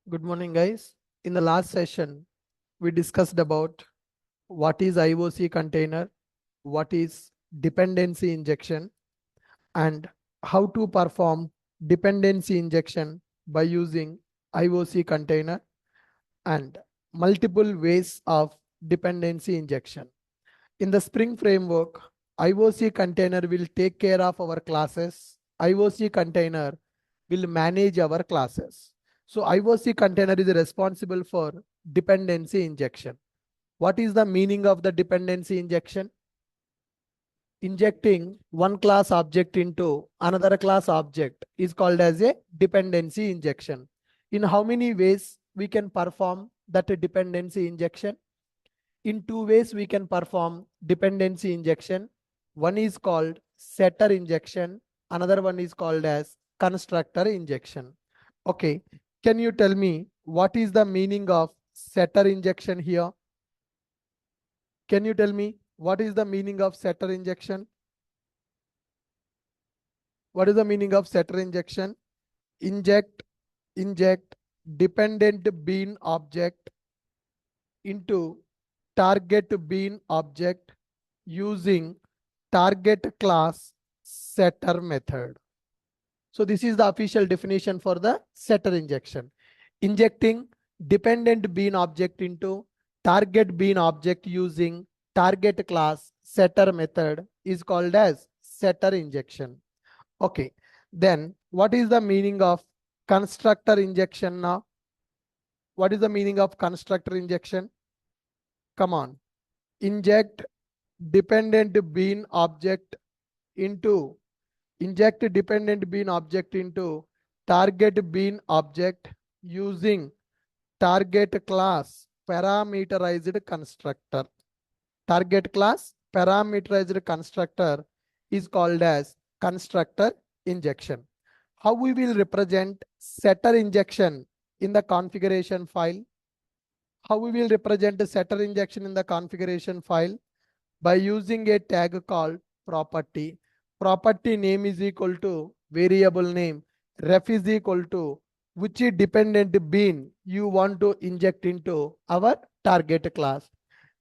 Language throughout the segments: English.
Good morning, guys. In the last session, we discussed about what is IOC container, what is dependency injection, and how to perform dependency injection by using IOC container and multiple ways of dependency injection. In the Spring framework, IOC container will take care of our classes. IOC container will manage our classes. So IOC container is responsible for dependency injection. What is the meaning of the dependency injection? Injecting one class object into another class object is called as a dependency injection. In how many ways we can perform that dependency injection? In two ways we can perform dependency injection. One is called setter injection. Another one is called as constructor injection. Okay, can you tell me what is the meaning of setter injection here? Can you tell me what is the meaning of setter injection? What is the meaning of setter injection? Inject dependent bean object into target bean object using target class setter method. So this is the official definition for the setter injection. Injecting dependent bean object into target bean object using target class setter method is called as setter injection. Okay, then what is the meaning of constructor injection now? What is the meaning of constructor injection? Come on. Inject dependent bean object into target bean object using target class parameterized constructor. Target class parameterized constructor is called as constructor injection. How we will represent setter injection in the configuration file? How we will represent setter injection in the configuration file? By using a tag called property. Property name is equal to variable name. Ref is equal to which dependent bean you want to inject into our target class.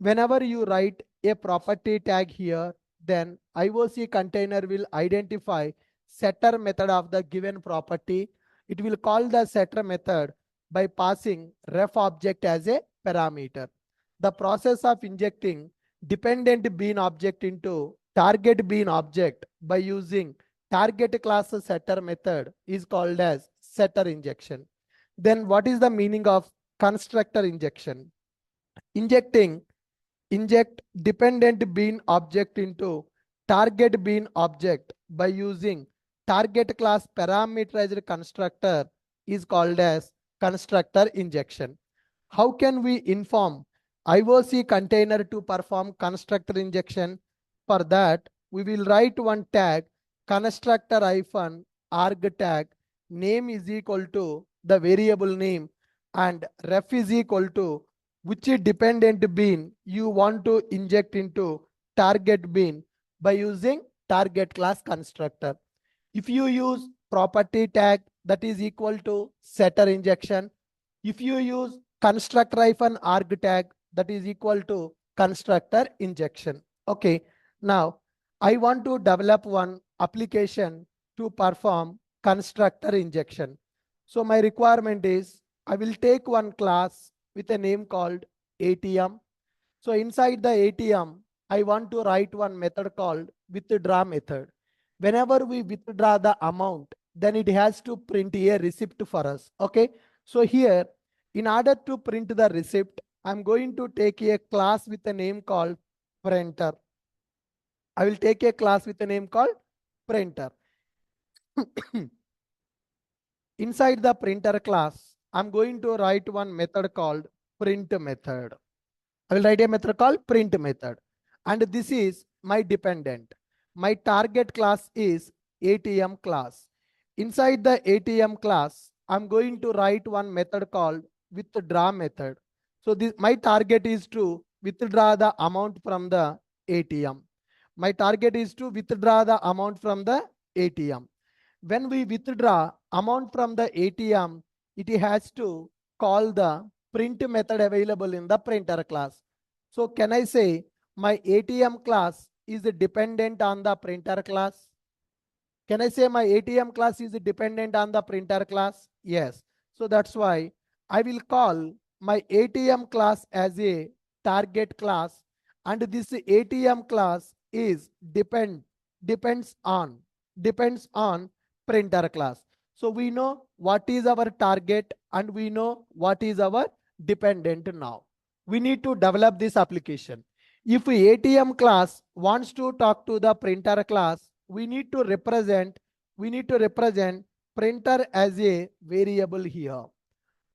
Whenever you write a property tag here, then IOC container will identify setter method of the given property. It will call the setter method by passing ref object as a parameter. The process of injecting dependent bean object into target bean object by using target class setter method is called as setter injection. Then what is the meaning of constructor injection? Inject dependent bean object into target bean object by using target class parameterized constructor is called as constructor injection. How can we inform IOC container to perform constructor injection? For that, we will write one tag constructor -arg tag name is equal to the variable name and ref is equal to which dependent bean you want to inject into target bean by using target class constructor. If you use property tag, that is equal to setter injection. If you use constructor-arg tag, that is equal to constructor injection. Okay, now I want to develop one application to perform constructor injection. So my requirement is I will take one class with a name called ATM. So inside the ATM, I want to write one method called withdraw method. Whenever we withdraw the amount, then it has to print a receipt for us. Okay, so here, in order to print the receipt, I'm going to take a class with a name called printer. I will take a class with a name called printer. Inside the printer class, I'm going to write one method called print method. I will write a method called print method. And this is my dependent. My target class is ATM class. Inside the ATM class, I'm going to write one method called withdraw method. So my target is to withdraw the amount from the ATM. My target is to withdraw the amount from the ATM. When we withdraw amount from the ATM, it has to call the print method available in the printer class. So can I say my ATM class is dependent on the printer class? Can I say my ATM class is dependent on the printer class? Yes. So that's why I will call my ATM class as a target class, and this ATM class is depends on printer class. So we know what is our target and we know what is our dependent now. We need to develop this application. If ATM class wants to talk to the printer class, we need to represent printer as a variable here.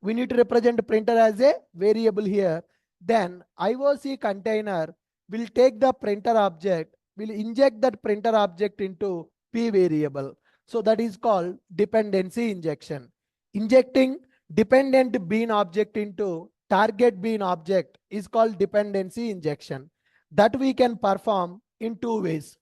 We need to represent printer as a variable here. Then IOC container will take the printer object, will inject that printer object into P variable. So that is called dependency injection. Injecting dependent bean object into target bean object is called dependency injection. That we can perform in two ways.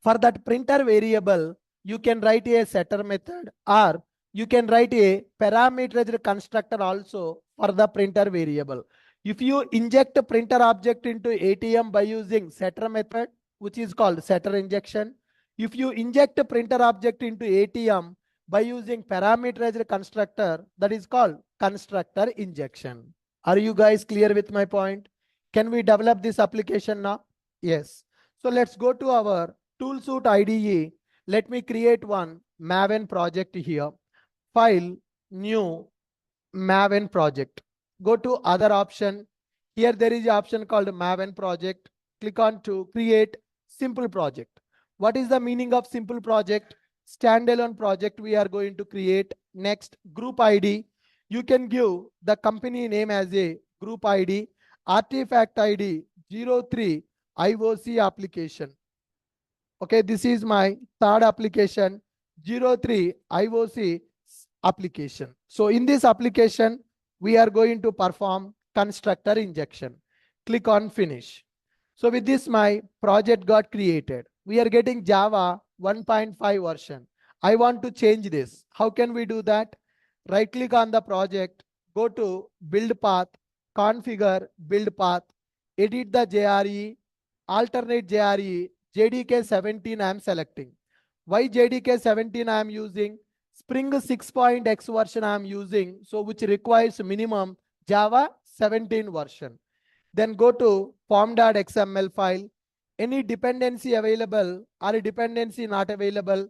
For that printer variable, you can write a setter method, or you can write a parameterized constructor also for the printer variable. If you inject a printer object into ATM by using setter method, which is called setter injection. If you inject a printer object into ATM by using parameterized constructor, that is called constructor injection. Are you guys clear with my point? Can we develop this application now? Yes. So let's go to our ToolSuite IDE. Let me create one Maven project here. File, new, Maven project. Go to other option. Here there is an option called Maven project. Click on to create simple project. What is the meaning of simple project? Standalone project we are going to create. Next, group ID. You can give the company name as a group ID. Artifact ID 03 IOC application. Okay, this is my third application, 03 IOC application. So in this application, we are going to perform constructor injection. Click on finish. So with this, my project got created. We are getting Java 1.5 version. I want to change this. How can we do that? Right click on the project, go to build path, configure build path, edit the JRE, alternate JRE, JDK 17 I am selecting. Why JDK 17 I am using? Spring 6.x version I am using, so which requires minimum Java 17 version. Then go to form.xml file. Any dependency available or dependency not available?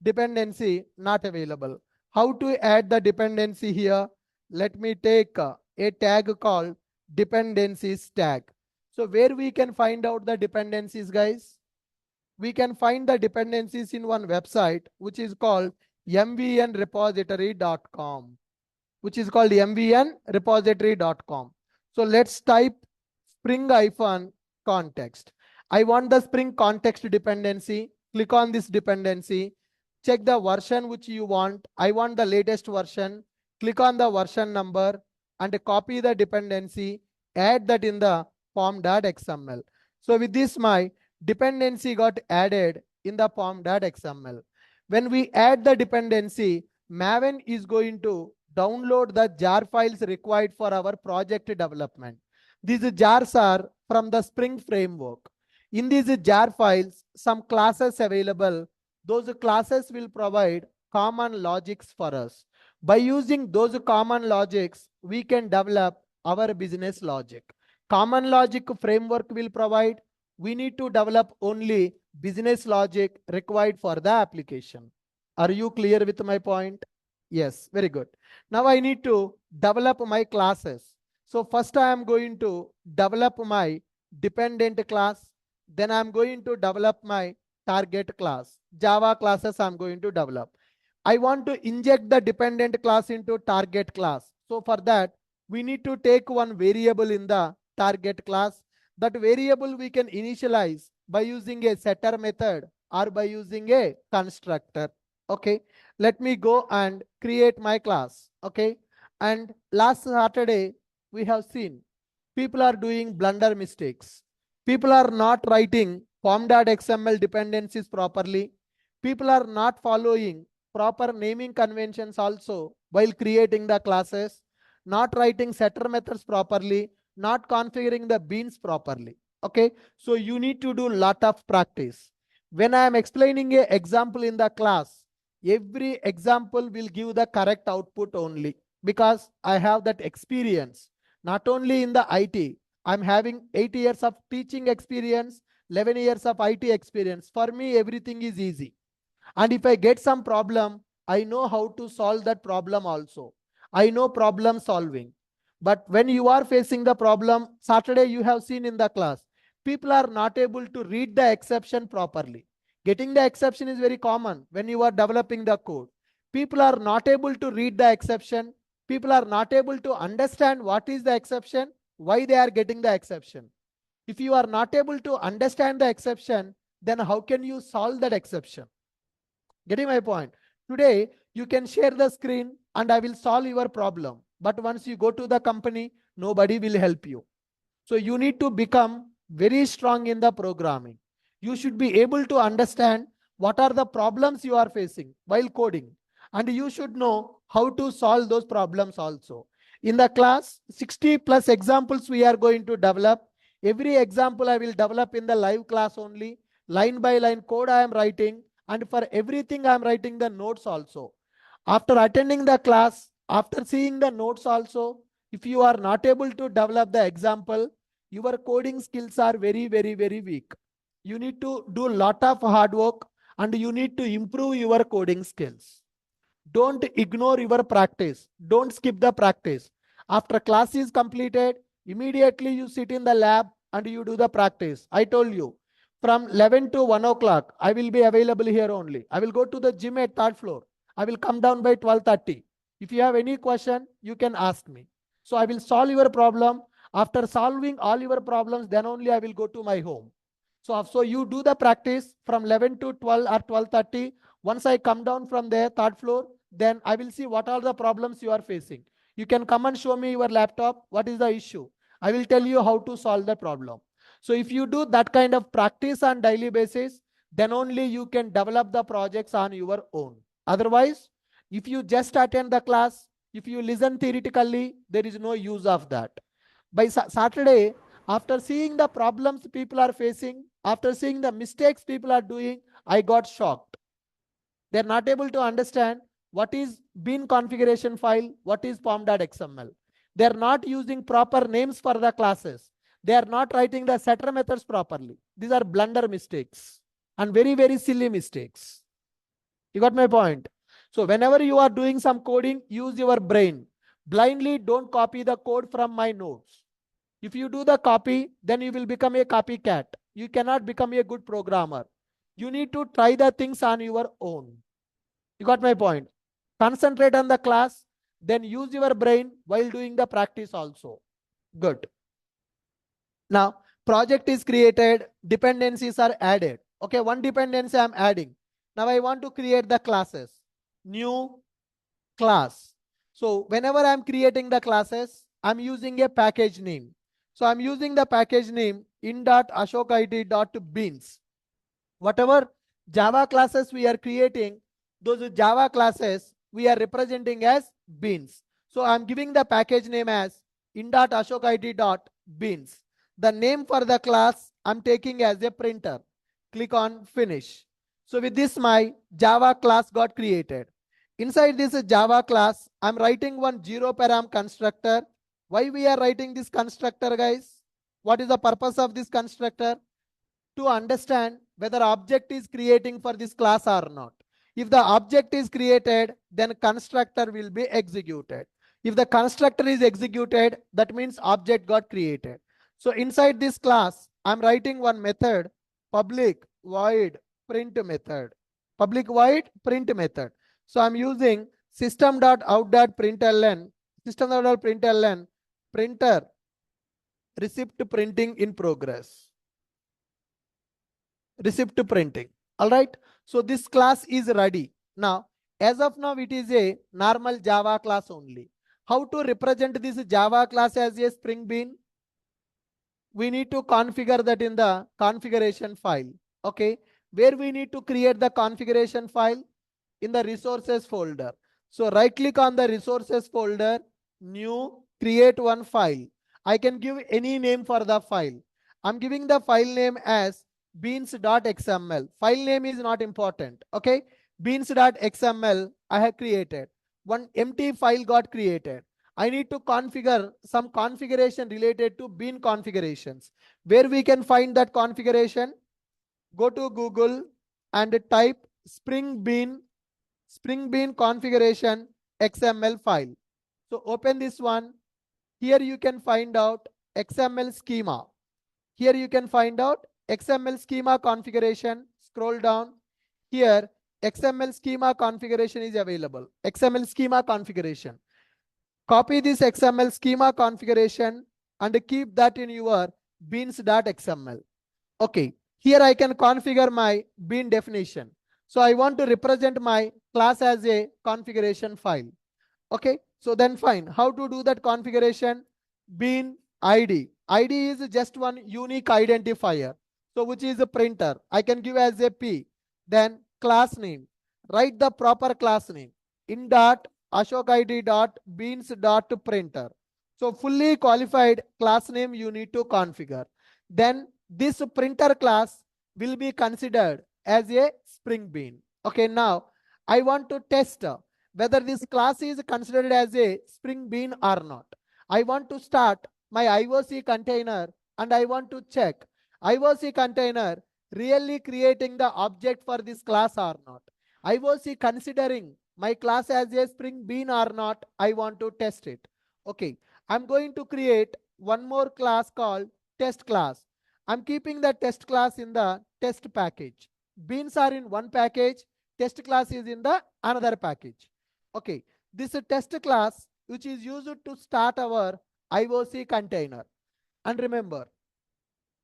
Dependency not available. How to add the dependency here? Let me take a tag called dependencies tag. So where we can find out the dependencies, guys? We can find the dependencies in one website which is called mvnrepository.com, which is called mvnrepository.com. So let's type spring-context. I want the spring context dependency. Click on this dependency. Check the version which you want. I want the latest version. Click on the version number and copy the dependency. Add that in the form.xml. So with this, my dependency got added in the form.xml. When we add the dependency, Maven is going to download the jar files required for our project development. These jars are from the Spring framework. In these jar files, some classes available. Those classes will provide common logics for us. By using those common logics, we can develop our business logic. Common logic framework will provide. We need to develop only business logic required for the application. Are you clear with my point? Yes, very good. Now I need to develop my classes. So first I am going to develop my dependent class. Then I am going to develop my target class. Java classes I am going to develop. I want to inject the dependent class into target class. So for that, we need to take one variable in the target class. That variable we can initialize by using a setter method or by using a constructor. Okay, let me go and create my class. Okay, and last Saturday we have seen people are doing blunder mistakes. People are not writing form.xml dependencies properly. People are not following proper naming conventions also while creating the classes, not writing setter methods properly, not configuring the beans properly. Okay, so you need to do lot of practice. When I am explaining a example in the class, every example will give the correct output only because I have that experience. Not only in the IT, I'm having 8 years of teaching experience, 11 years of IT experience. For me, everything is easy. And if I get some problem, I know how to solve that problem also. I know problem solving. But when you are facing the problem, Saturday you have seen in the class, people are not able to read the exception properly. Getting the exception is very common when you are developing the code. People are not able to read the exception. People are not able to understand what is the exception, why they are getting the exception. If you are not able to understand the exception, then how can you solve that exception? Getting my point? Today, you can share the screen and I will solve your problem. But once you go to the company, nobody will help you. So you need to become very strong in the programming. You should be able to understand what are the problems you are facing while coding. And you should know how to solve those problems also. In the class, 60 plus examples we are going to develop. Every example I will develop in the live class only. Line by line code I am writing. And for everything I am writing the notes also. After attending the class, after seeing the notes also, if you are not able to develop the example, your coding skills are very, very, very weak. You need to do a lot of hard work and you need to improve your coding skills. Don't ignore your practice. Don't skip the practice. After class is completed, immediately you sit in the lab and you do the practice. I told you, from 11 to 1 o'clock, I will be available here only. I will go to the gym at third floor. I will come down by 12:30. If you have any question, you can ask me. So I will solve your problem. After solving all your problems, then only I will go to my home. So you do the practice from 11 to 12 or 12:30. Once I come down from there, third floor, then I will see what are the problems you are facing. You can come and show me your laptop. What is the issue? I will tell you how to solve the problem. So if you do that kind of practice on daily basis, then only you can develop the projects on your own. Otherwise, if you just attend the class, if you listen theoretically, there is no use of that. By Saturday, after seeing the problems people are facing, after seeing the mistakes people are doing, I got shocked. They're not able to understand what is bin configuration file, what is pom.xml. They're not using proper names for the classes. They are not writing the setter methods properly. These are blunder mistakes and very, very silly mistakes. You got my point? So whenever you are doing some coding, use your brain. Blindly don't copy the code from my notes. If you do the copy, then you will become a copycat. You cannot become a good programmer. You need to try the things on your own. You got my point? Concentrate on the class, then use your brain while doing the practice also. Good. Now, project is created, dependencies are added. Okay, one dependency I'm adding. Now I want to create the classes. New class. So whenever I'm creating the classes, I'm using a package name. So I'm using the package name in.ashokid.beans. Whatever Java classes we are creating, those Java classes we are representing as beans. So I'm giving the package name as in.ashokid.beans. The name for the class I'm taking as a printer. Click on finish. So with this, my Java class got created. Inside this Java class, I'm writing one zero param constructor. Why we are writing this constructor, guys? What is the purpose of this constructor? To understand whether object is creating for this class or not. If the object is created, then constructor will be executed. If the constructor is executed, that means object got created. So inside this class, I'm writing one method, public void print method. Public void print method. So I'm using system.out.println, system.out.println, printer, receipt printing in progress. Receipt printing. All right. So this class is ready. Now, as of now, it is a normal Java class only. How to represent this Java class as a Spring Bean? We need to configure that in the configuration file. Okay. Where we need to create the configuration file? in the resources folder. So right click on the resources folder, new, create one file. I can give any name for the file. I'm giving the file name as beans.xml. File name is not important. Okay. Beans.xml I have created. One empty file got created. I need to configure some configuration related to bean configurations. Where we can find that configuration? Go to Google and type Spring Bean configuration XML file. So open this one. Here you can find out XML schema. Here you can find out XML schema configuration. Scroll down. Here XML schema configuration is available. XML schema configuration. Copy this XML schema configuration and keep that in your beans.xml. Okay, here I can configure my bean definition. So I want to represent my class as a configuration file. Okay, so then fine. How to do that configuration? Bean ID. ID is just one unique identifier. So which is a printer. I can give as a P. Then class name. Write the proper class name. In dot Ashok ID dot beans dot printer. So fully qualified class name you need to configure. Then this printer class will be considered as a Spring Bean. Okay, now I want to test whether this class is considered as a Spring Bean or not. I want to start my IOC container and I want to check IOC container really creating the object for this class or not. IOC considering my class as a Spring Bean or not, I want to test it. Okay, I'm going to create one more class called test class. I'm keeping the test class in the test package. Beans are in one package, test class is in the another package. Okay, this is test class which is used to start our IOC container. And remember,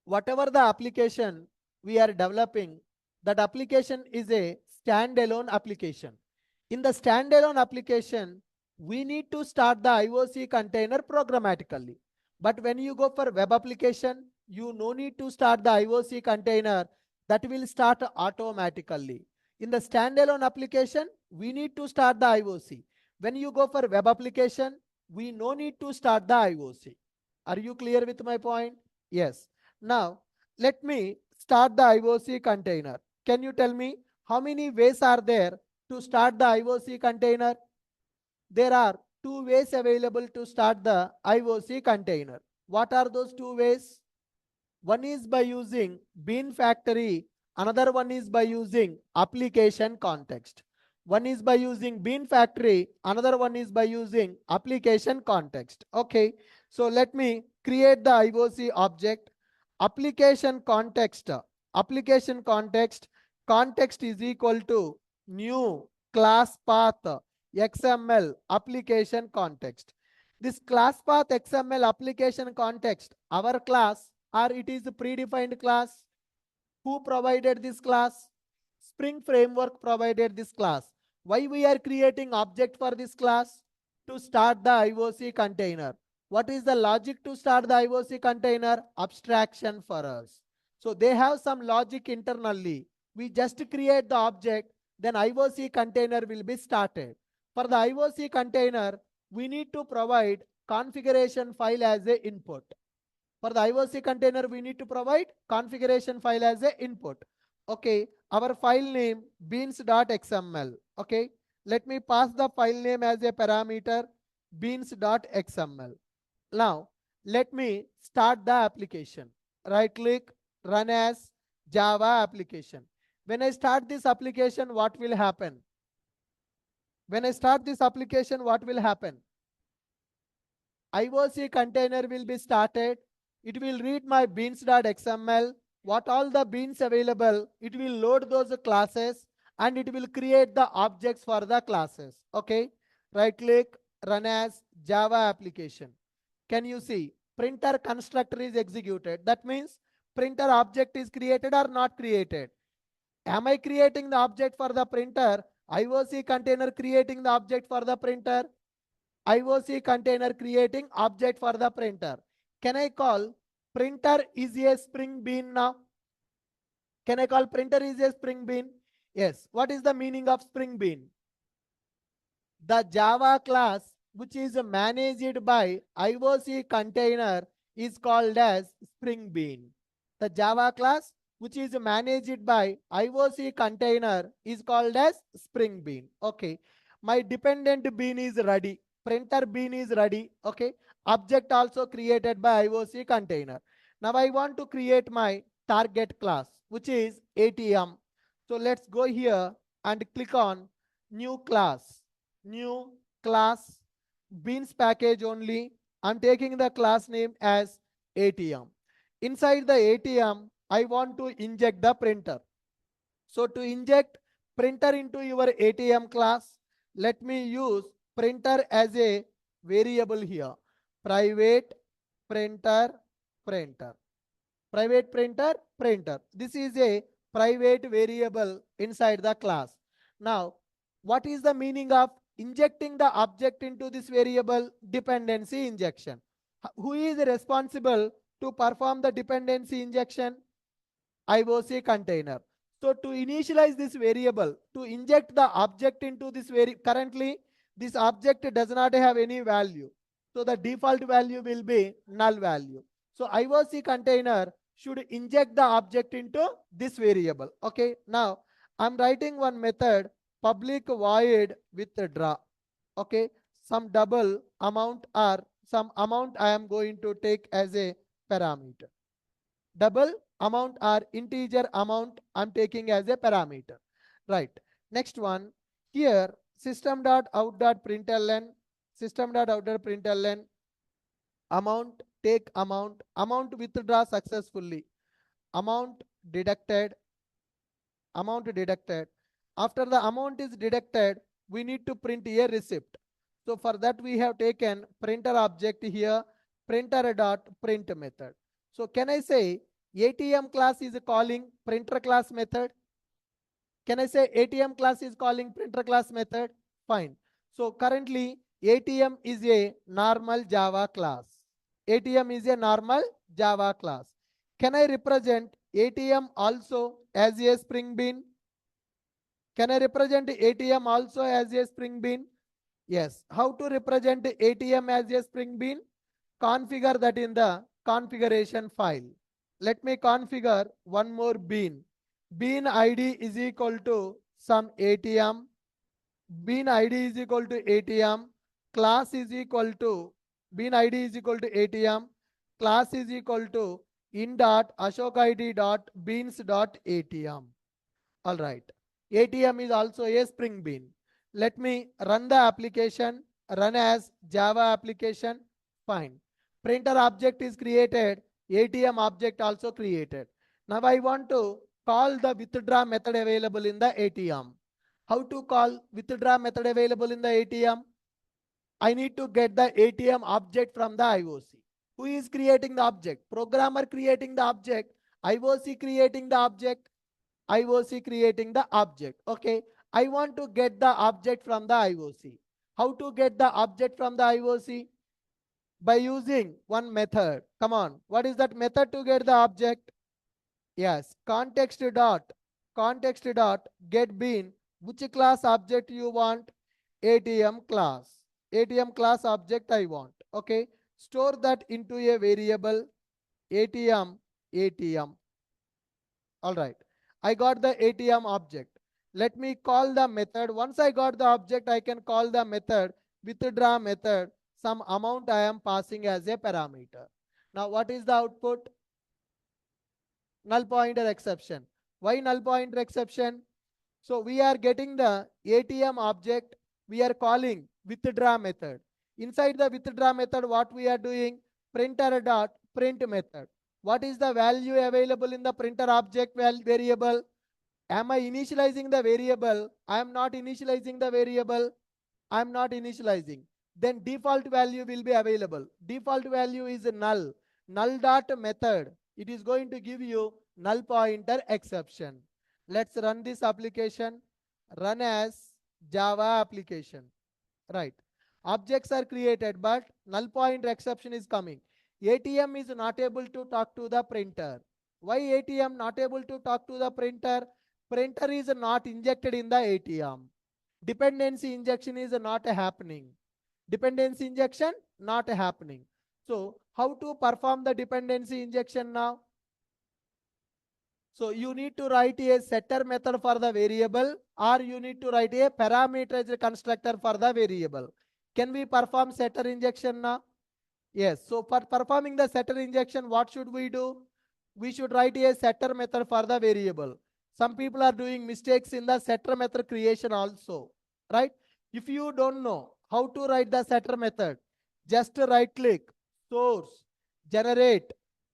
whatever the application we are developing, that application is a standalone application. In the standalone application, we need to start the IOC container programmatically. But when you go for web application, you no need to start the IOC container, that will start automatically. In the standalone application, we need to start the IOC. When you go for web application, we no need to start the IOC. Are you clear with my point? Yes. Now, let me start the IOC container. Can you tell me how many ways are there to start the IOC container? There are two ways available to start the IOC container. What are those two ways? One is by using Bean Factory, another one is by using application context. One is by using Bean Factory, another one is by using application context. Okay, so let me create the IOC object. Application context. Application context. Context is equal to new class path XML application context. This class path XML application context, our class, or it is a predefined class. Who provided this class? Spring Framework provided this class. Why we are creating object for this class? To start the IOC container. What is the logic to start the IOC container? Abstraction for us. So they have some logic internally. We just create the object, then IOC container will be started. For the IOC container, we need to provide configuration file as a input. For the IOC container, we need to provide configuration file as a input. Okay, our file name beans.xml. Okay, let me pass the file name as a parameter beans.xml. Now, let me start the application. Right click, run as Java application. When I start this application, what will happen? When I start this application, what will happen? IOC container will be started. It will read my beans.xml. What all the beans available, it will load those classes and it will create the objects for the classes. Okay. Right click, run as Java application. Can you see? Printer constructor is executed. That means printer object is created or not created. Am I creating the object for the printer? IOC container creating the object for the printer. IOC container creating object for the printer. Can I call printer is a Spring Bean now? Can I call printer is a Spring Bean? Yes. What is the meaning of Spring Bean? The Java class which is managed by IOC container is called as Spring Bean. The Java class which is managed by IOC container is called as Spring Bean. Okay. My dependent bean is ready. Printer bean is ready. Okay. Object also created by IOC container. Now I want to create my target class which is ATM. So let's go here and click on new class. New class beans package only. I'm taking the class name as ATM. Inside the ATM, I want to inject the printer. So to inject printer into your ATM class, let me use printer as a variable here. Private printer, printer. Private printer, printer. This is a private variable inside the class. Now, what is the meaning of injecting the object into this variable? Dependency injection. Who is responsible to perform the dependency injection? IOC container. So to initialize this variable, to inject the object into this currently this object does not have any value. So the default value will be null value. So IOC container should inject the object into this variable. Okay. Now I'm writing one method public void withdraw. Okay. Some double amount or some amount I am going to take as a parameter. Double amount or integer amount I'm taking as a parameter. Right. Next one here system.out.println system.out.println amount take amount withdraw successfully amount deducted after the amount is deducted we need to print a receipt. So for that we have taken printer object here printer dot print method. So can I say ATM class is calling printer class method? Can I say ATM class is calling printer class method? Fine. So currently ATM is a normal Java class. ATM is a normal Java class. Can I represent ATM also as a Spring Bean? Can I represent ATM also as a Spring Bean? Yes. How to represent ATM as a Spring Bean? Configure that in the configuration file. Let me configure one more bean. Bean ID is equal to some ATM. Bean ID is equal to ATM. Class is equal to bean ID is equal to ATM. Class is equal to in dot ashok id dot beans dot ATM. All right. ATM is also a Spring Bean. Let me run the application. Run as Java application. Fine. Printer object is created. ATM object also created. Now I want to call the withdraw method available in the ATM. How to call withdraw method available in the ATM? I need to get the ATM object from the IOC. Who is creating the object? Programmer creating the object. IOC creating the object. IOC creating the object. Okay. I want to get the object from the IOC. How to get the object from the IOC? By using one method. Come on. What is that method to get the object? Yes. Context dot get bean. Which class object you want? ATM class. ATM class object I want. Okay. Store that into a variable ATM. All right. I got the ATM object. Let me call the method. Once I got the object, I can call the method withdraw method. Some amount I am passing as a parameter. Now what is the output? Null pointer exception. Why null pointer exception? So we are getting the ATM object. We are calling withdraw method. Inside the withdraw method, what we are doing? Printer dot print method. What is the value available in the printer object variable? Am I initializing the variable? I am not initializing the variable. I am not initializing. Then default value will be available. Default value is null. Null dot method. It is going to give you null pointer exception. Let's run this application. Run as Java application. Right. Objects are created, but null pointer exception is coming. ATM is not able to talk to the printer. Why ATM not able to talk to the printer? Printer is not injected in the ATM. Dependency injection is not happening. Dependency injection not happening. So how to perform the dependency injection now? So you need to write a setter method for the variable, or you need to write a parameterized constructor for the variable. Can we perform setter injection now? Yes. So for performing the setter injection, what should we do? We should write a setter method for the variable. Some people are doing mistakes in the setter method creation also, right? If you don't know how to write the setter method, just right click, source, generate,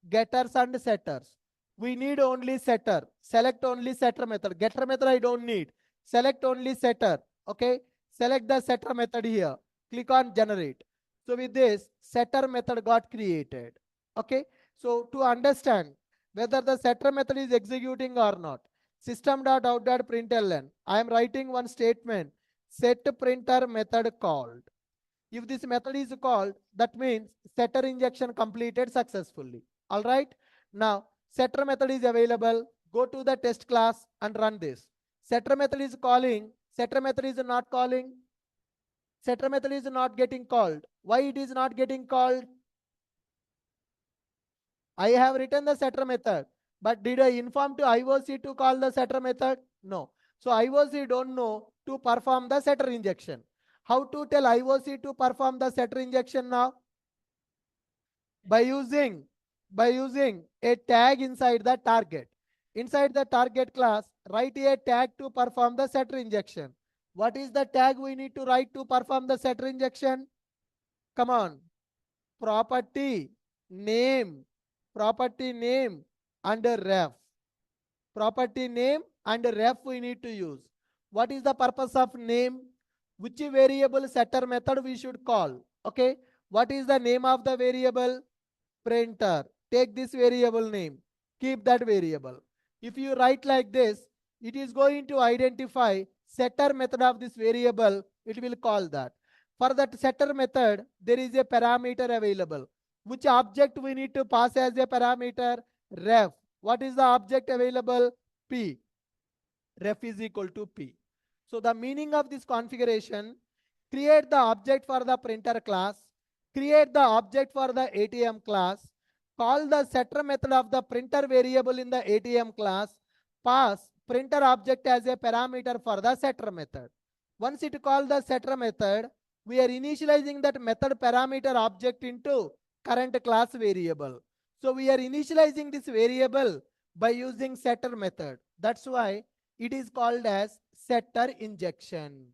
getters and setters. We need only setter. Select only setter method. Getter method I don't need. Select only setter. Okay. Select the setter method here. Click on generate. So with this, setter method got created. Okay. So to understand whether the setter method is executing or not, system.out.println, I am writing one statement, set printer method called. If this method is called, that means setter injection completed successfully. All right. Now, setter method is available. Go to the test class and run this. Setter method is calling. Setter method is not calling. Setter method is not getting called. Why it is not getting called? I have written the setter method, but did I inform to IOC to call the setter method? No. So IOC don't know to perform the setter injection. How to tell IOC to perform the setter injection now? By using a tag inside the target. Inside the target class, write a tag to perform the setter injection. What is the tag we need to write to perform the setter injection? Come on. Property name, property name and a ref. Property name and a ref we need to use. What is the purpose of name? Which variable setter method we should call? Okay. What is the name of the variable? Printer. Take this variable name. Keep that variable. If you write like this, it is going to identify setter method of this variable. It will call that. For that setter method, there is a parameter available. Which object we need to pass as a parameter? Ref. What is the object available? P. Ref is equal to P. So the meaning of this configuration, create the object for the printer class, create the object for the ATM class, call the setter method of the printer variable in the ATM class, pass printer object as a parameter for the setter method. Once it call the setter method, we are initializing that method parameter object into current class variable. So we are initializing this variable by using setter method. That's why it is called as setter injection.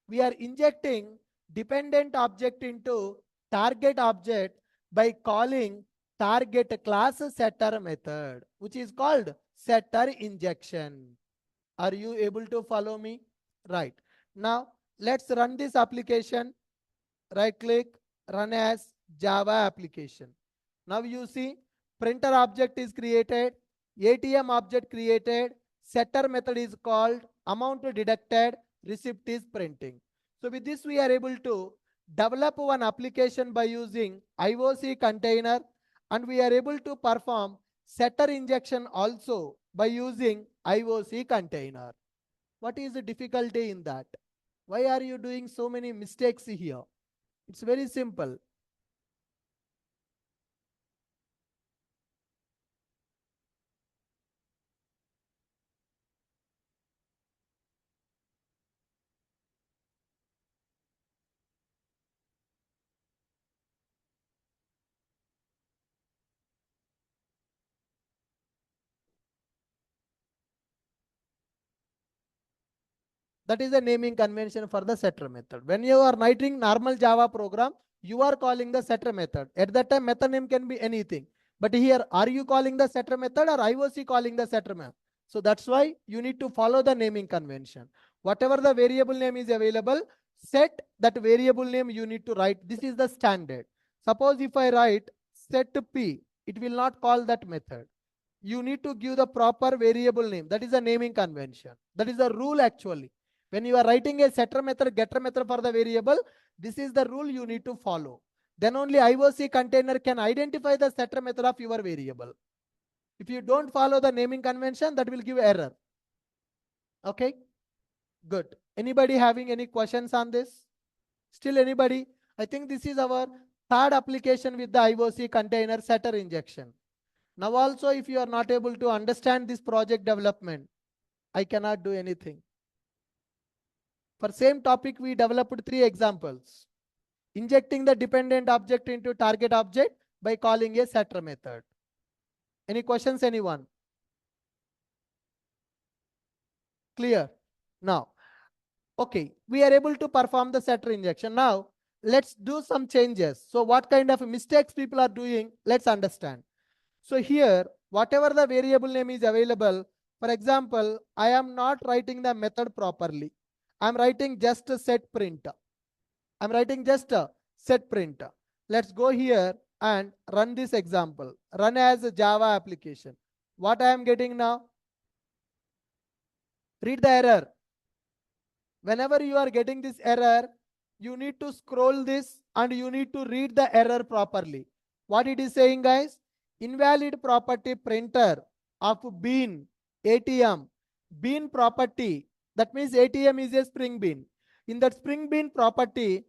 We are injecting dependent object into target object by calling target class setter method, which is called setter injection. Are you able to follow me? Right. Now, let's run this application. Right click, run as Java application. Now you see printer object is created, ATM object created, setter method is called, amount deducted, receipt is printing. So with this we are able to develop one application by using IOC container, and we are able to perform setter injection also by using IOC container. What is the difficulty in that? Why are you doing so many mistakes here? It's very simple. That is the naming convention for the setter method. When you are writing normal Java program, you are calling the setter method. At that time, method name can be anything. But here, are you calling the setter method or IOC calling the setter method? So that's why you need to follow the naming convention. Whatever the variable name is available, set that variable name you need to write. This is the standard. Suppose if I write set P, it will not call that method. You need to give the proper variable name. That is the naming convention. That is the rule actually. When you are writing a setter method, getter method for the variable, this is the rule you need to follow. Then only IOC container can identify the setter method of your variable. If you don't follow the naming convention, that will give error. Okay. Good. Anybody having any questions on this? Still anybody? I think this is our third application with the IOC container setter injection. Now also, if you are not able to understand this project development, I cannot do anything. For same topic, we developed 3 examples. Injecting the dependent object into target object by calling a setter method. Any questions, anyone? Clear? Now, okay, we are able to perform the setter injection. Now, let's do some changes. So what kind of mistakes people are doing, let's understand. So here, whatever the variable name is available, for example, I am not writing the method properly. I'm writing just a set print. I'm writing just a set print. Let's go here and run this example. Run as a Java application. What I am getting now? Read the error. Whenever you are getting this error, you need to scroll this and you need to read the error properly. What it is saying, guys? Invalid property printer of bean ATM. Bean property, that means ATM is a spring bean. In that spring bean property,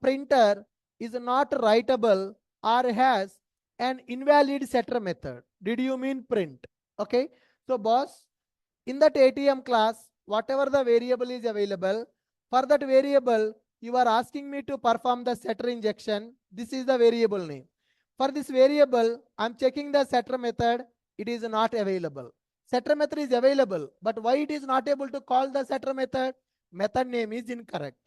printer is not writable or has an invalid setter method. Did you mean print? Okay. So boss, in that ATM class, whatever the variable is available, for that variable, you are asking me to perform the setter injection. This is the variable name. For this variable, I'm checking the setter method. It is not available. Setter method is available, but why it is not able to call the setter method? Method name is incorrect.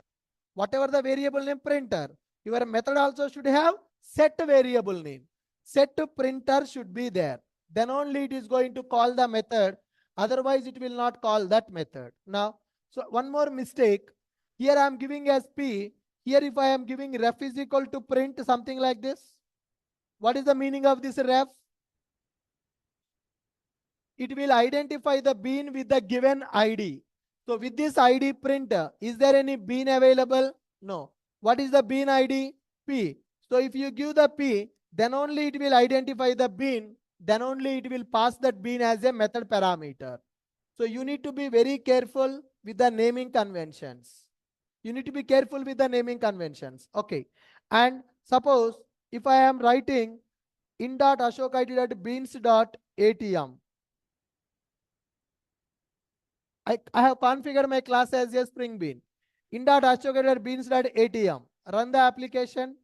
Whatever the variable name printer, your method also should have set variable name. Set printer should be there. Then only it is going to call the method. Otherwise, it will not call that method. Now, so one more mistake. Here I am giving as P. Here if I am giving ref is equal to print something like this. What is the meaning of this ref? It will identify the bean with the given ID. So with this ID print, is there any bean available? No. What is the bean ID? P. So if you give the P, then only it will identify the bean. Then only it will pass that bean as a method parameter. So you need to be very careful with the naming conventions. You need to be careful with the naming conventions. Okay. And suppose if I am writing in.ashokid.beans.atm, I have configured my class as a spring bean. In.ashokid.beans.atm. Run the application.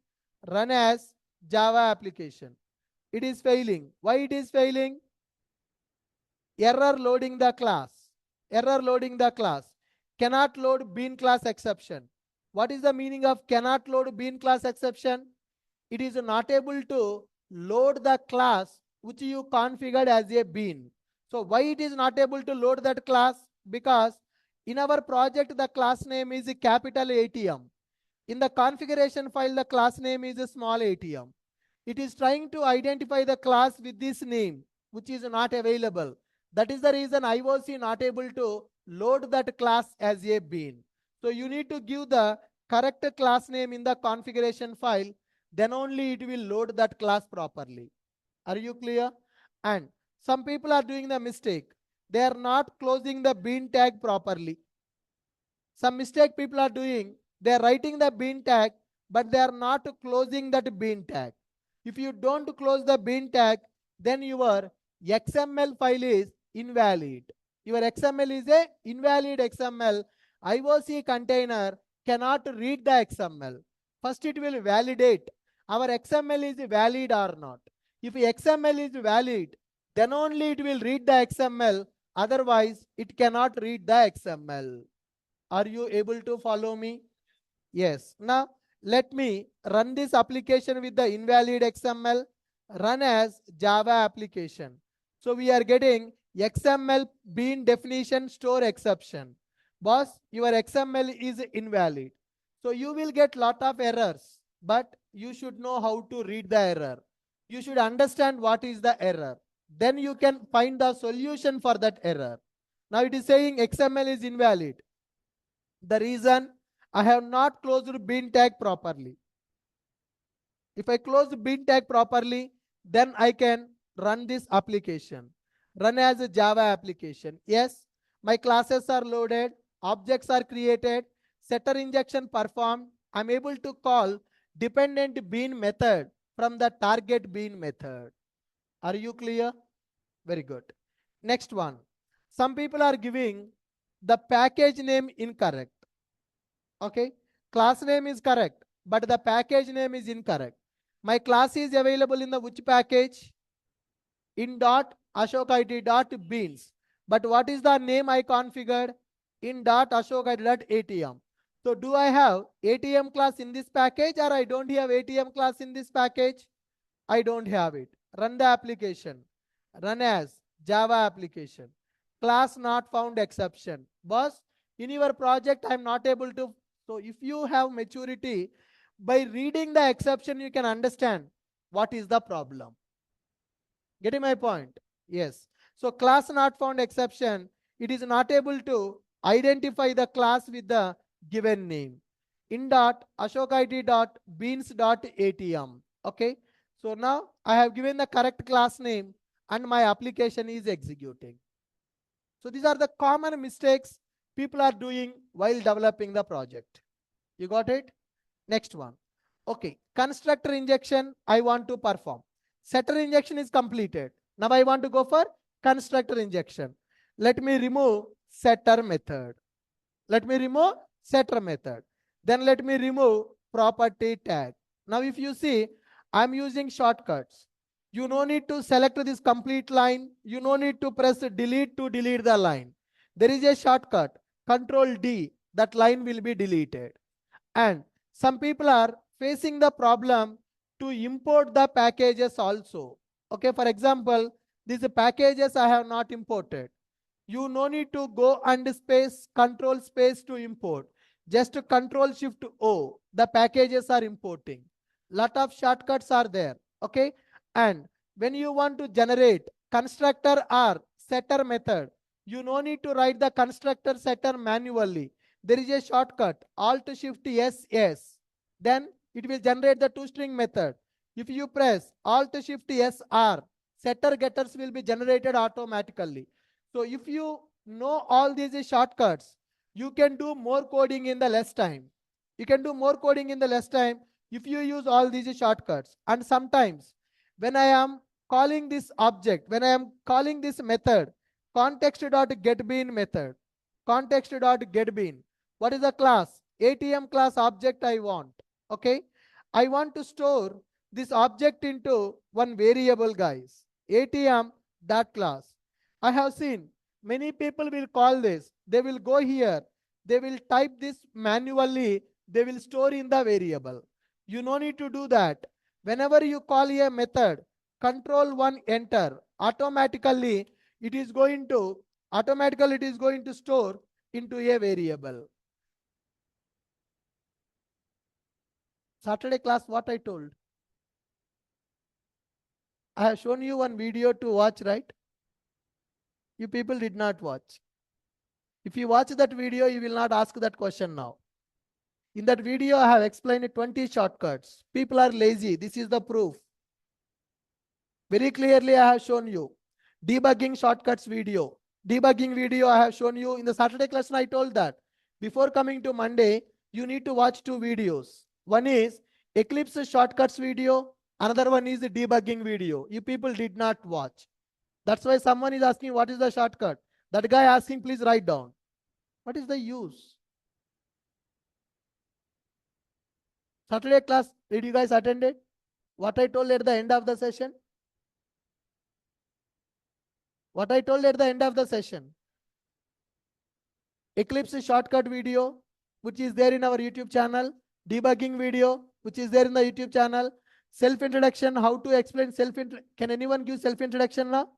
Run as Java application. It is failing. Why it is failing? Error loading the class. Error loading the class. Cannot load bean class exception. What is the meaning of cannot load bean class exception? It is not able to load the class which you configured as a bean. So why it is not able to load that class? Because in our project the class name is capital ATM. In the configuration file the class name is a small ATM. It is trying to identify the class with this name which is not available. That is the reason IOC not able to load that class as a bean. So you need to give the correct class name in the configuration file, then only it will load that class properly. Are you clear? And some people are doing the mistake. They are not closing the bean tag properly. Some mistake people are doing, they are writing the bean tag, but they are not closing that bean tag. If you don't close the bean tag, then your XML file is invalid. Your XML is a invalid XML. IOC container cannot read the XML. First it will validate our XML is valid or not. If XML is valid, then only it will read the XML. Otherwise, it cannot read the XML. Are you able to follow me? Yes. Now, let me run this application with the invalid XML. Run as Java application. So we are getting XML bean definition store exception. Boss, your XML is invalid. So you will get lot of errors, but you should know how to read the error. You should understand what is the error. Then you can find the solution for that error. Now it is saying XML is invalid. The reason I have not closed bean tag properly. If I close bean tag properly, then I can run this application. Run as a Java application. Yes, my classes are loaded. objects are created, setter injection performed. I'm able to call dependent bean method from the target bean method. Are you clear? Very good. Next one. Some people are giving the package name incorrect. Okay. Class name is correct, but the package name is incorrect. My class is available in the which package? In dot ashok id dot beans. But what is the name I configured? In dot ashok id dot atm. So do I have ATM class in this package or I don't have ATM class in this package? I don't have it. Run the application. Run as Java application. Class not found exception. Boss, in your project, I'm not able to. So if you have maturity, by reading the exception, you can understand what is the problem. Getting my point? Yes. So class not found exception, it is not able to identify the class with the given name. In dot ashok id dot beans dot atm. Okay. So now I have given the correct class name and my application is executing. So these are the common mistakes people are doing while developing the project. You got it? Next one. Okay. Constructor injection I want to perform. Setter injection is completed. Now I want to go for constructor injection. Let me remove setter method. Let me remove setter method. Then let me remove property tag. Now if you see, I'm using shortcuts. You no need to select this complete line. You no need to press delete to delete the line. There is a shortcut, Control D, that line will be deleted. And some people are facing the problem to import the packages also. Okay, for example, these packages I have not imported. You no need to go and space control space to import. Just control shift O. The packages are importing. Lot of shortcuts are there. Okay. And when you want to generate constructor or setter method, you no need to write the constructor setter manually. There is a shortcut Alt Shift S S. Then it will generate the toString method. If you press Alt Shift S R, setter getters will be generated automatically. So if you know all these shortcuts, you can do more coding in the less time. You can do more coding in the less time if you use all these shortcuts. And sometimes when I am calling this object, when I am calling this method, context.getBean method, context.getBean, what is the class? ATM class object I want. Okay. I want to store this object into one variable, guys. ATM that class. I have seen many people will call this. They will go here. They will type this manually. They will store in the variable. You no need to do that. Whenever you call a method, control 1 enter. Automatically it is going to store into a variable. Saturday class, what I told. I have shown you one video to watch, right? You people did not watch. If you watch that video, you will not ask that question now. In that video, I have explained 20 shortcuts. People are lazy. This is the proof. Very clearly, I have shown you. Debugging shortcuts video. Debugging video I have shown you. In the Saturday class, I told that. Before coming to Monday, you need to watch 2 videos. One is Eclipse shortcuts video. Another one is the debugging video. You people did not watch. That's why someone is asking what is the shortcut. That guy asking, please write down. What is the use? Saturday class, did you guys attended? What I told at the end of the session? What I told at the end of the session? Eclipse shortcut video, which is there in our YouTube channel. Debugging video, which is there in the YouTube channel. Self-introduction, how to explain self-introduction. Can anyone give self-introduction now?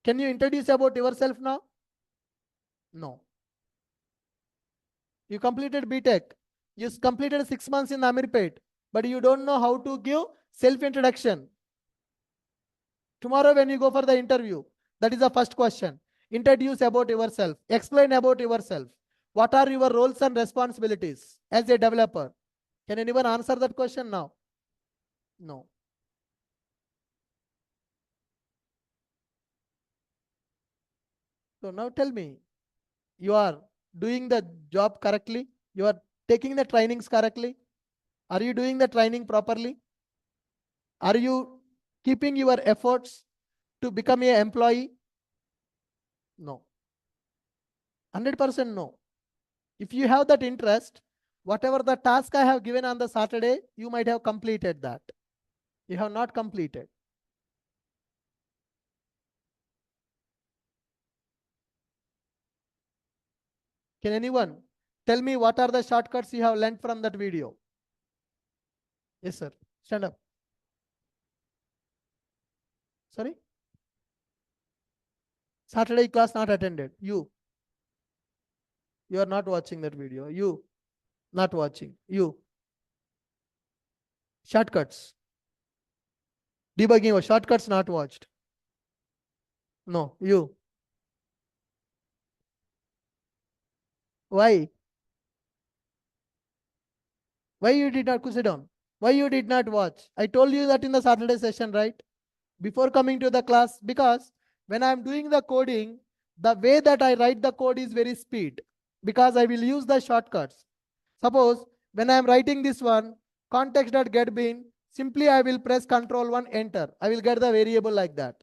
Can you introduce about yourself now? No. You completed BTech. You completed 6 months in Amirpet, but you don't know how to give self-introduction. Tomorrow when you go for the interview, that is the first question. Introduce about yourself. Explain about yourself. What are your roles and responsibilities as a developer? Can anyone answer that question now? No. So now tell me, You are doing the job correctly? You are taking the trainings correctly? Are you doing the training properly? Are you keeping your efforts to become an employee? No. 100% no. If you have that interest, whatever the task I have given on the Saturday, you might have completed that. You have not completed. Can anyone tell me what are the shortcuts you have learned from that video? Yes, sir. Stand up. Sorry? Saturday class not attended. You are not watching that video. You not watching. You. Shortcuts. Debugging or shortcuts not watched. No, you. Why? Why you did not sit down? Why you did not watch? I told you that in the Saturday session, right? Before coming to the class, because when I'm doing the coding, the way that I write the code is very speed because I will use the shortcuts. Suppose when I'm writing this one, context.getBean, simply I will press Control 1, enter. I will get the variable like that.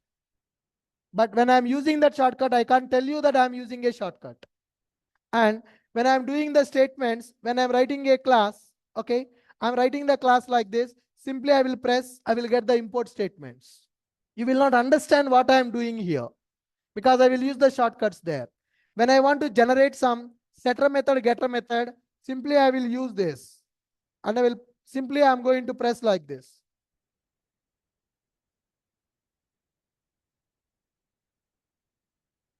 But when I'm using that shortcut, I can't tell you that I'm using a shortcut. And when I'm doing the statements, when I'm writing a class, okay, I'm writing the class like this. Simply I will press, I will get the import statements. You will not understand what I am doing here because I will use the shortcuts there. When I want to generate some setter method, getter method, simply I will use this. And I will simply I'm going to press like this.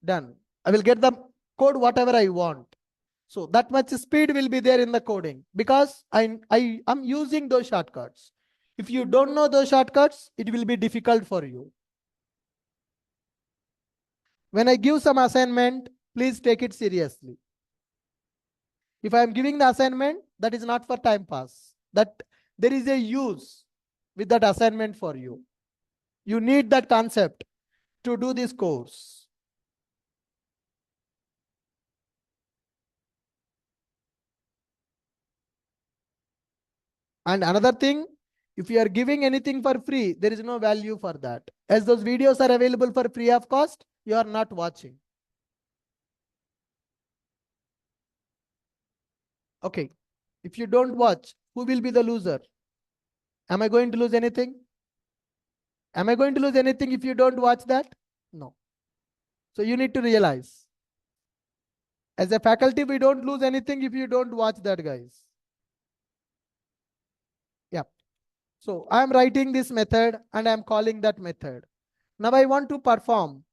Done. I will get the code whatever I want. So that much speed will be there in the coding because I am using those shortcuts. If you don't know those shortcuts, it will be difficult for you. When I give some assignment, please take it seriously. If I am giving the assignment, that is not for time pass. That there is a use with that assignment for you. You need that concept to do this course. And another thing, if you are giving anything for free, there is no value for that. As those videos are available for free of cost, you are not watching. Okay. If you don't watch, who will be the loser? Am I going to lose anything? Am I going to lose anything if you don't watch that? No. So you need to realize. As a faculty, we don't lose anything if you don't watch that, guys. Yeah. So I'm writing this method and I'm calling that method. Now I want to perform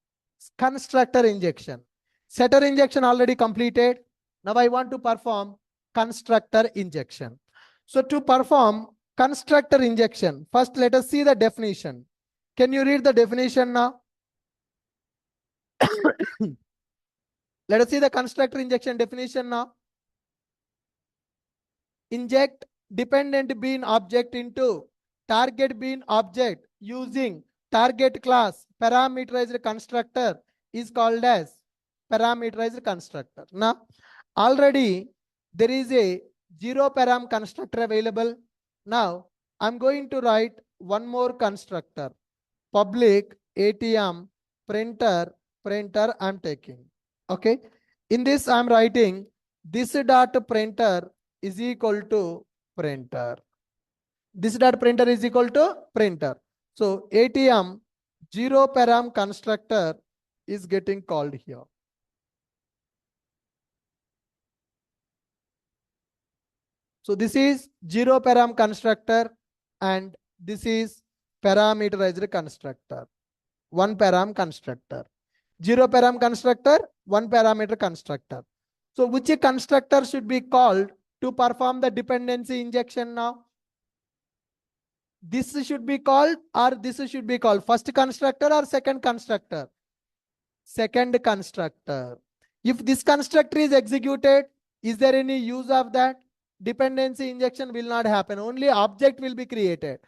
constructor injection. Setter injection already completed. Now I want to perform constructor injection. So to perform constructor injection, first let us see the definition. Can you read the definition now? Let us see the constructor injection definition now. Inject dependent bean object into target bean object using target class parameterized constructor is called as parameterized constructor. Now, already there is a zero param constructor available. Now, I'm going to write one more constructor. Public ATM printer I'm taking. Okay. In this, I'm writing this dot printer is equal to printer. This dot printer is equal to printer. So ATM zero param constructor is getting called here. So this is zero param constructor and this is parameterized constructor. One param constructor. Zero param constructor, one parameter constructor. So which constructor should be called to perform the dependency injection now? This should be called or this should be called first constructor or second constructor? Second constructor. If this constructor is executed, is there any use of that? Dependency injection will not happen. Only object will be created.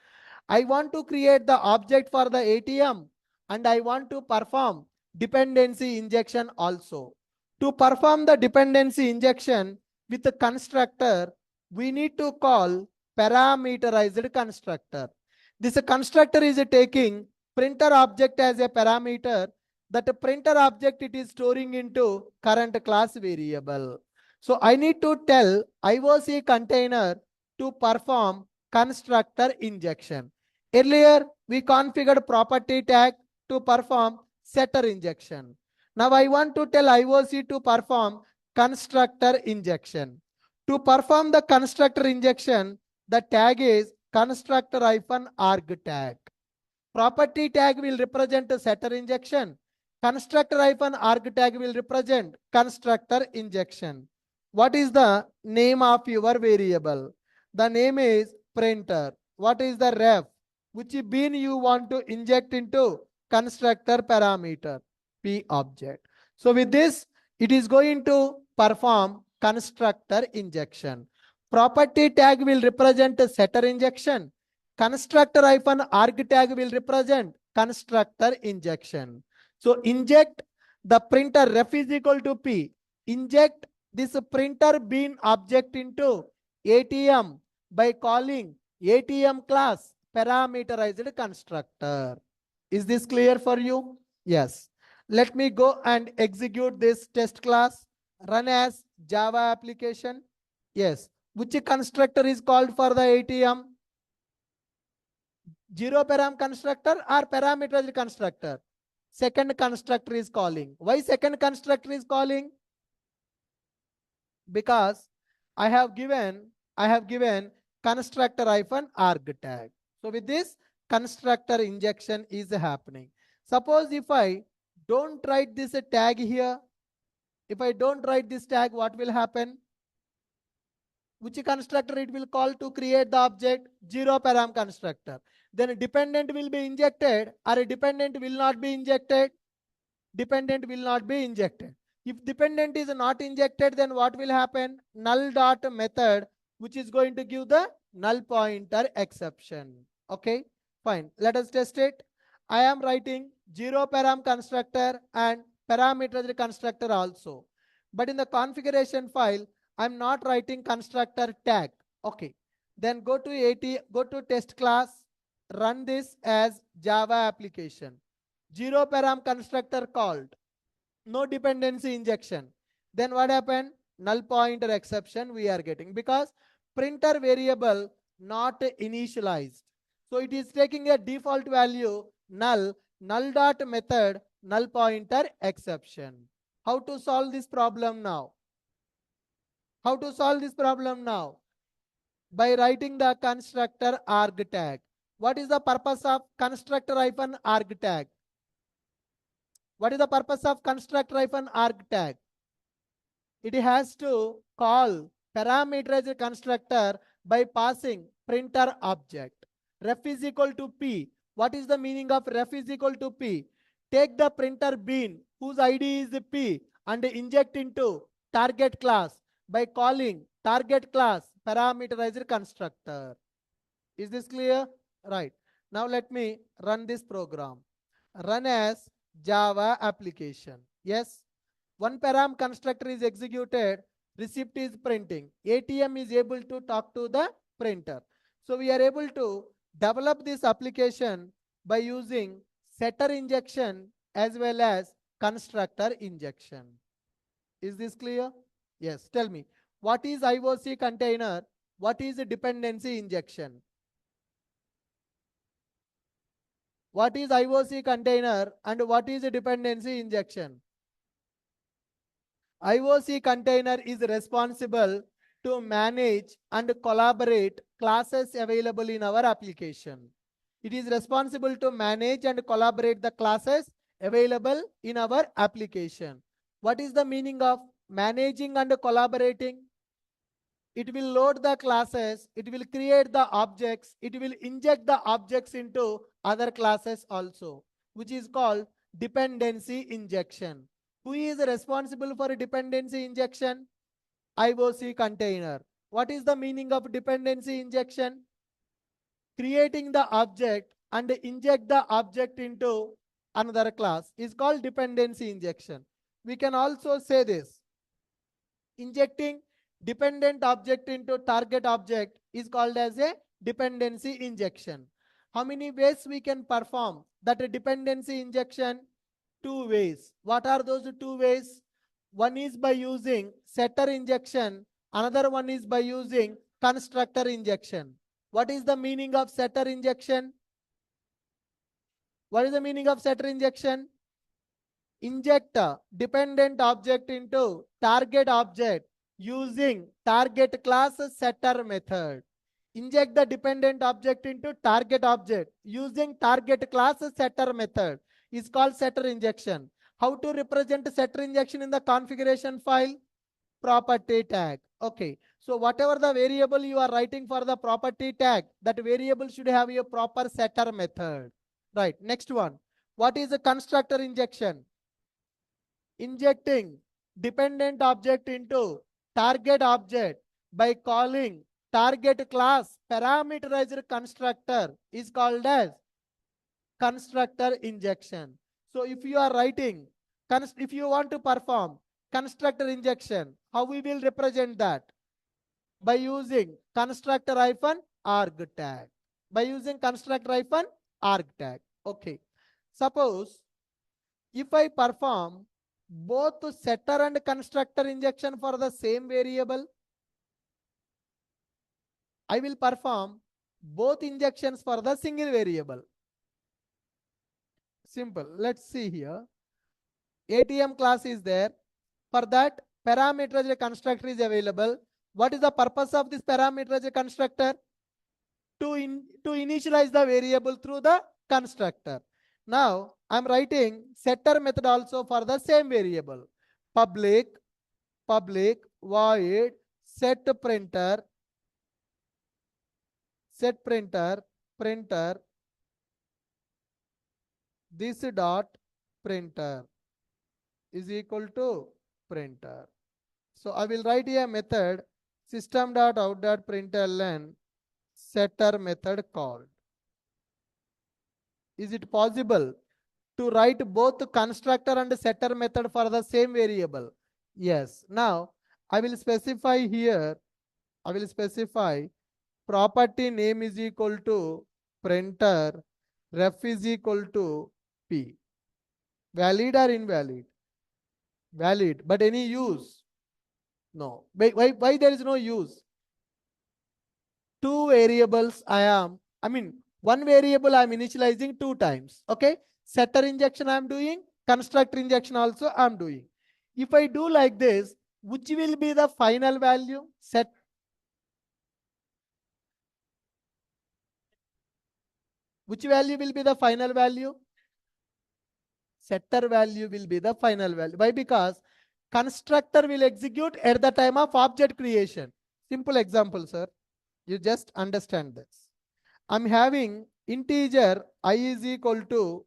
I want to create the object for the ATM and I want to perform dependency injection also. To perform the dependency injection with the constructor, we need to call parameterized constructor. This constructor is taking printer object as a parameter. That printer object it is storing into current class variable. So I need to tell IOC container to perform constructor injection. Earlier, we configured property tag to perform setter injection. Now I want to tell IOC to perform constructor injection. To perform the constructor injection, the tag is constructor-arg tag. Property tag will represent setter injection. Constructor-arg tag will represent constructor injection. What is the name of your variable? The name is printer. What is the ref? Which bin you want to inject into constructor parameter? P object. So with this, it is going to perform constructor injection. Property tag will represent setter injection. Constructor-arg tag will represent constructor injection. So inject the printer ref is equal to P. Inject this printer bin object into ATM by calling ATM class parameterized constructor. Is this clear for you? Yes. Let me go and execute this test class. Run as Java application. Yes. Which constructor is called for the ATM? Zero param constructor or parameterized constructor? Second constructor is calling. Why second constructor is calling? Because I have given constructor-arg tag. So with this, constructor injection is happening. Suppose if I don't write this tag here, if I don't write this tag, what will happen? Which constructor it will call to create the object? Zero param constructor. Then a dependent will be injected or a dependent will not be injected? Dependent will not be injected. If dependent is not injected, then what will happen? Null dot method, which is going to give the null pointer exception. Okay, fine. Let us test it. I am writing zero param constructor and parameterized constructor also. But in the configuration file, I'm not writing constructor tag. Okay. Then go to test class, run this as Java application. Zero param constructor called. No dependency injection. Then what happened? Null pointer exception we are getting because printer variable not initialized. So it is taking a default value null dot method null pointer exception. How to solve this problem now? How to solve this problem now? By writing the constructor arg tag. What is the purpose of constructor-arg tag? What is the purpose of constructor-arg tag? It has to call parameterized constructor by passing printer object. Ref is equal to P. What is the meaning of ref is equal to P? Take the printer bin whose ID is P and inject into target class by calling target class parameterized constructor. Is this clear? Right. Now let me run this program. Run as Java application. Yes. One param constructor is executed, receipt is printing. ATM is able to talk to the printer. So we are able to develop this application by using setter injection as well as constructor injection. Is this clear? Yes. Tell me, what is IOC container? What is a dependency injection? What is IOC container and what is a dependency injection? IOC container is responsible to manage and collaborate classes available in our application. It is responsible to manage and collaborate the classes available in our application. What is the meaning of managing and collaborating? It will load the classes, it will create the objects, it will inject the objects into other classes also, which is called dependency injection. Who is responsible for dependency injection? IOC container. What is the meaning of dependency injection? Creating the object and inject the object into another class is called dependency injection. we can also say this. Injecting dependent object into target object is called as a dependency injection. How many ways we can perform that dependency injection? Two ways. What are those two ways? One is by using setter injection. Another one is by using constructor injection. What is the meaning of setter injection? What is the meaning of setter injection? Inject a dependent object into target object using target class setter method. Inject the dependent object into target object using target class setter method is called setter injection. How to represent setter injection in the configuration file? Property tag. Okay. So whatever the variable you are writing for the property tag, that variable should have a proper setter method. Right. Next one. What is a constructor injection? Injecting dependent object into target object by calling target class parameterized constructor is called as constructor injection. So if you are writing, if you want to perform constructor injection, how we will represent that? By using constructor hyphen arg tag. By using constructor hyphen arg tag. Okay. Suppose if I perform both setter and constructor injection for the same variable, I will perform both injections for the single variable. Simple. Let's see here. ATM class is there. For that, parameterized constructor is available. What is the purpose of this parameterized constructor? To initialize the variable through the constructor. Now, I'm writing setter method also for the same variable. Public void set printer printer this dot printer is equal to printer. So I will write a method system.out.println setter method called. Is it possible to write both constructor and setter method for the same variable? Yes. Now I will specify here, I will specify property name is equal to printer, ref is equal to p. Valid or invalid? Valid, but any use? No. Why there is no use? Two variables one variable I am initializing two times. Okay. Setter injection I am doing, constructor injection also I am doing. If I do like this, which will be the final value? Which value will be the final value? Setter value will be the final value. Why? Because constructor will execute at the time of object creation. Simple example, sir. You just understand this. I'm having integer I is equal to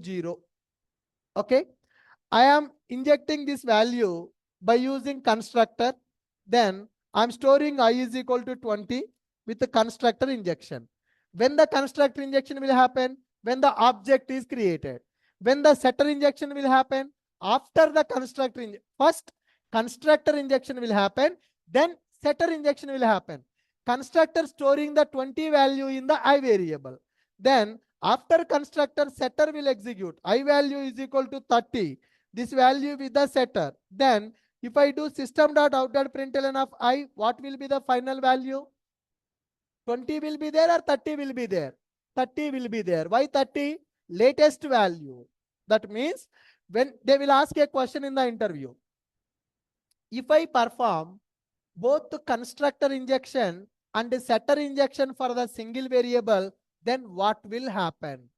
0. Okay. I am injecting this value by using constructor. Then I'm storing I is equal to 20 with the constructor injection. When the constructor injection will happen? When the object is created. When the setter injection will happen? After the constructor injection. First constructor injection will happen, then setter injection will happen. Constructor storing the 20 value in the I variable. Then after constructor, setter will execute. I value is equal to 30. This value with the setter. Then if I do system.out.println of I, what will be the final value? 20 will be there or 30 will be there? 30 will be there. Why 30? Latest value. That means when they will ask a question in the interview, if I perform both the constructor injection and the setter injection for the single variable, then what will happen?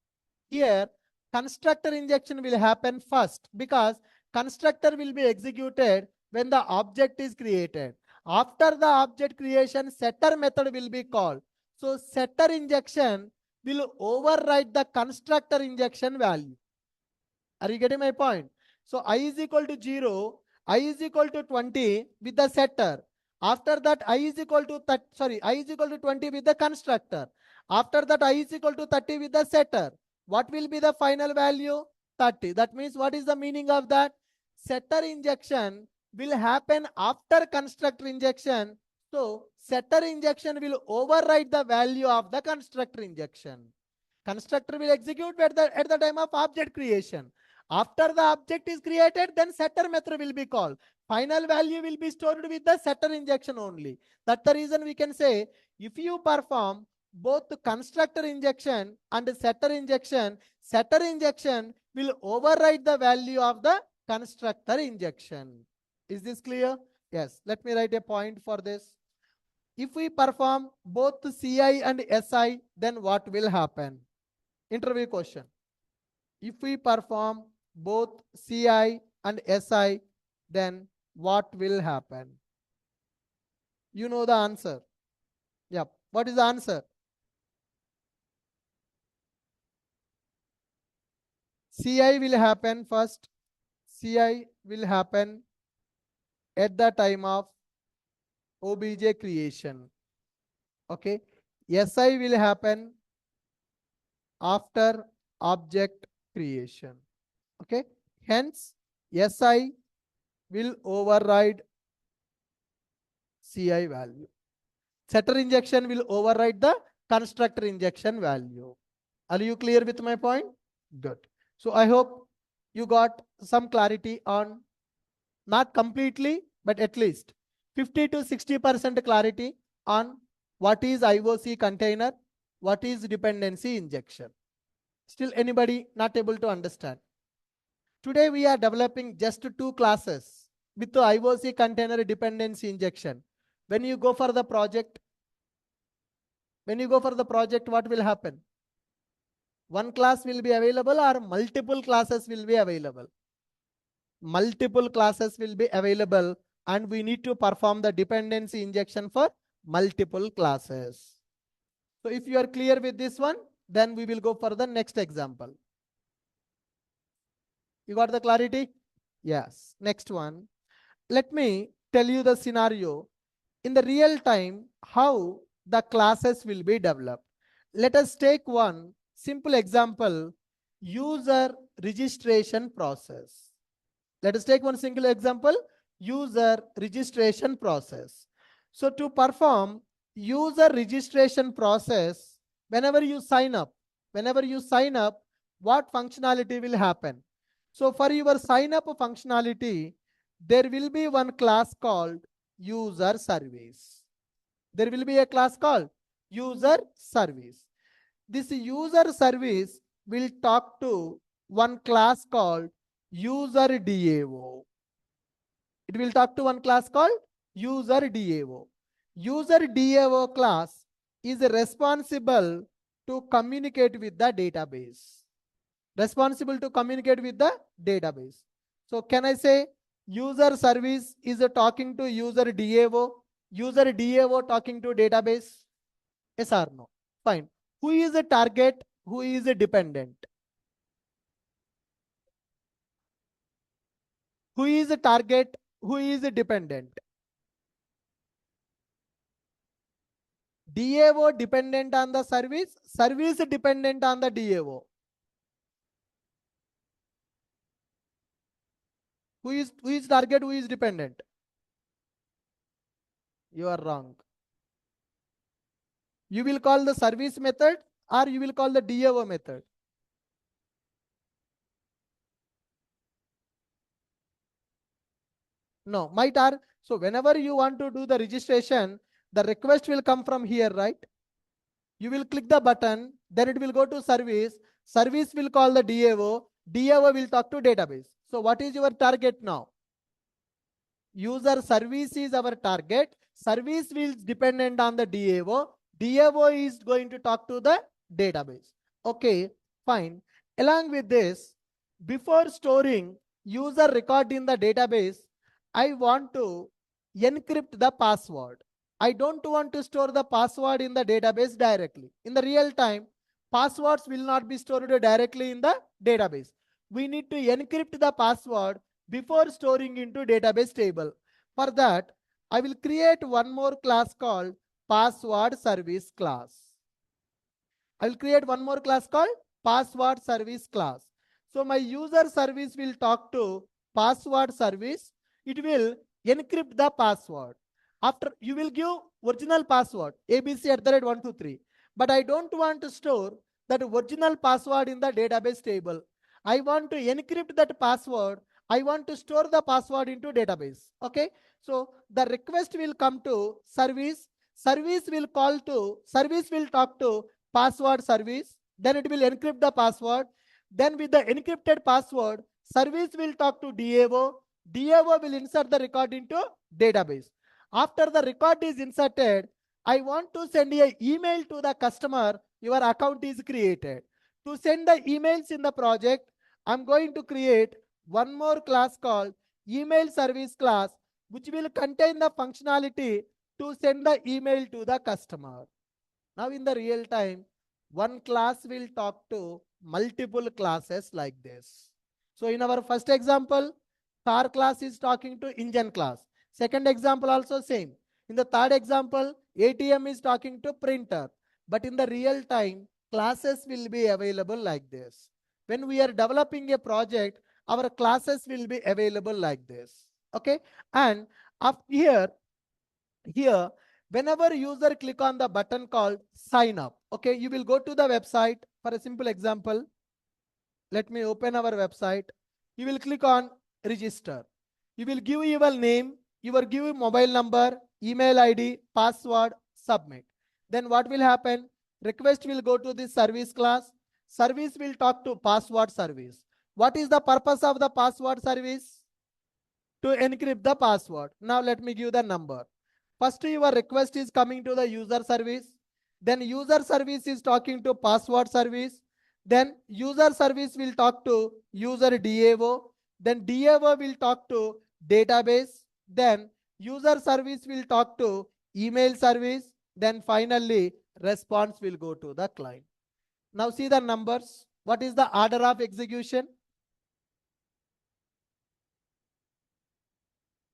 Here, constructor injection will happen first because constructor will be executed when the object is created. After the object creation, setter method will be called. So setter injection will override the constructor injection value. Are you getting my point? So I is equal to 0, I is equal to 20 with the setter. After that, I is equal to 20 with the constructor. After that, I is equal to 30 with the setter. What will be the final value? 30. That means what is the meaning of that? Setter injection will happen after constructor injection. So setter injection will override the value of the constructor injection. Constructor will execute at the time of object creation. After the object is created, then setter method will be called. Final value will be stored with the setter injection only. That's the reason we can say if you perform both constructor injection and setter injection will override the value of the constructor injection. Is this clear? Yes. Let me write a point for this. If we perform both CI and SI, then what will happen? Interview question. If we perform both CI and SI, then what will happen? You know the answer. Yep. What is the answer? CI will happen first. CI will happen at the time of OBJ creation. Okay. SI will happen after object creation. Okay. Hence, SI will override CI value. Setter injection will override the constructor injection value. Are you clear with my point? Good. So I hope you got some clarity on, not completely, but at least 50 to 60% clarity on what is IOC container, what is dependency injection. Still anybody not able to understand? Today we are developing just 2 classes with the IOC container dependency injection. When you go for the project, what will happen? One class will be available or multiple classes will be available? Multiple classes will be available and we need to perform the dependency injection for multiple classes. So if you are clear with this one, then we will go for the next example. You got the clarity? Yes. Next one. Let me tell you the scenario in the real time how the classes will be developed. Let us take one simple example, user registration process. Let us take one single example, user registration process. So to perform user registration process, whenever you sign up, what functionality will happen? So for your sign up functionality, there will be one class called user service. There will be a class called user service. This user service will talk to one class called user DAO. It will talk to one class called user DAO. User DAO class is responsible to communicate with the database. Responsible to communicate with the database. So can I say user service is talking to user DAO, user DAO talking to database? Yes or no? Fine. Who is a target? Who is a dependent? Who is a target? Who is a dependent? DAO dependent on the service, service dependent on the DAO. Who is target? Who is dependent? You are wrong. You will call the service method or you will call the DAO method. No, might are. So whenever you want to do the registration, the request will come from here, right? You will click the button, then it will go to service. Service will call the DAO. DAO will talk to database. So what is your target now? User service is our target. Service will dependent on the DAO. DAO is going to talk to the database. Okay, fine. Along with this, before storing user record in the database, I want to encrypt the password. I don't want to store the password in the database directly. In the real time, passwords will not be stored directly in the database. We need to encrypt the password before storing into database table. For that, I will create one more class called password service class. I will create one more class called password service class. So my user service will talk to password service. It will encrypt the password. After you will give original password ABC at the rate 123. But I don't want to store that original password in the database table. I want to encrypt that password. I want to store the password into database. Okay. So the request will come to service. Service will talk to password service. Then it will encrypt the password. Then with the encrypted password, service will talk to DAO. DAO will insert the record into database. After the record is inserted, I want to send an email to the customer. Your account is created. To send the emails in the project, I'm going to create one more class called email service class, which will contain the functionality to send the email to the customer. Now in the real time, one class will talk to multiple classes like this. So in our first example, car class is talking to engine class. Second example also same. In the third example, ATM is talking to printer. But in the real time, classes will be available like this. When we are developing a project, our classes will be available like this. Okay. And up here, whenever user click on the button called sign up, okay, you will go to the website. For a simple example, let me open our website. You will click on register. You will give your name, you will give mobile number, email ID, password, submit. Then what will happen? Request will go to this service class. Service will talk to password service. What is the purpose of the password service? To encrypt the password. Now let me give the number. First, your request is coming to the user service. Then user service is talking to password service. Then user service will talk to user DAO. Then DAO will talk to database. Then user service will talk to email service. Then finally, response will go to the client. Now see the numbers. What is the order of execution?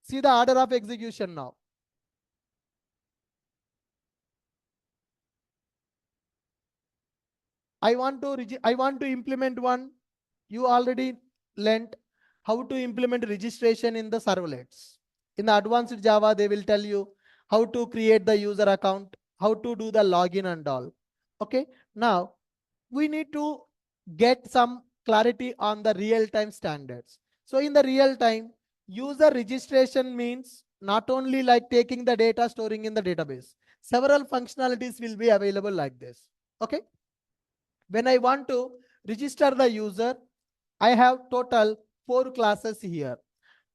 See the order of execution now. I want to implement one. You already learnt how to implement registration in the servlets. In the advanced Java, they will tell you how to create the user account, how to do the login and all. Okay. Now we need to get some clarity on the real-time standards. So in the real time, user registration means not only like taking the data, storing in the database. Several functionalities will be available like this. Okay. When I want to register the user, I have total 4 classes here.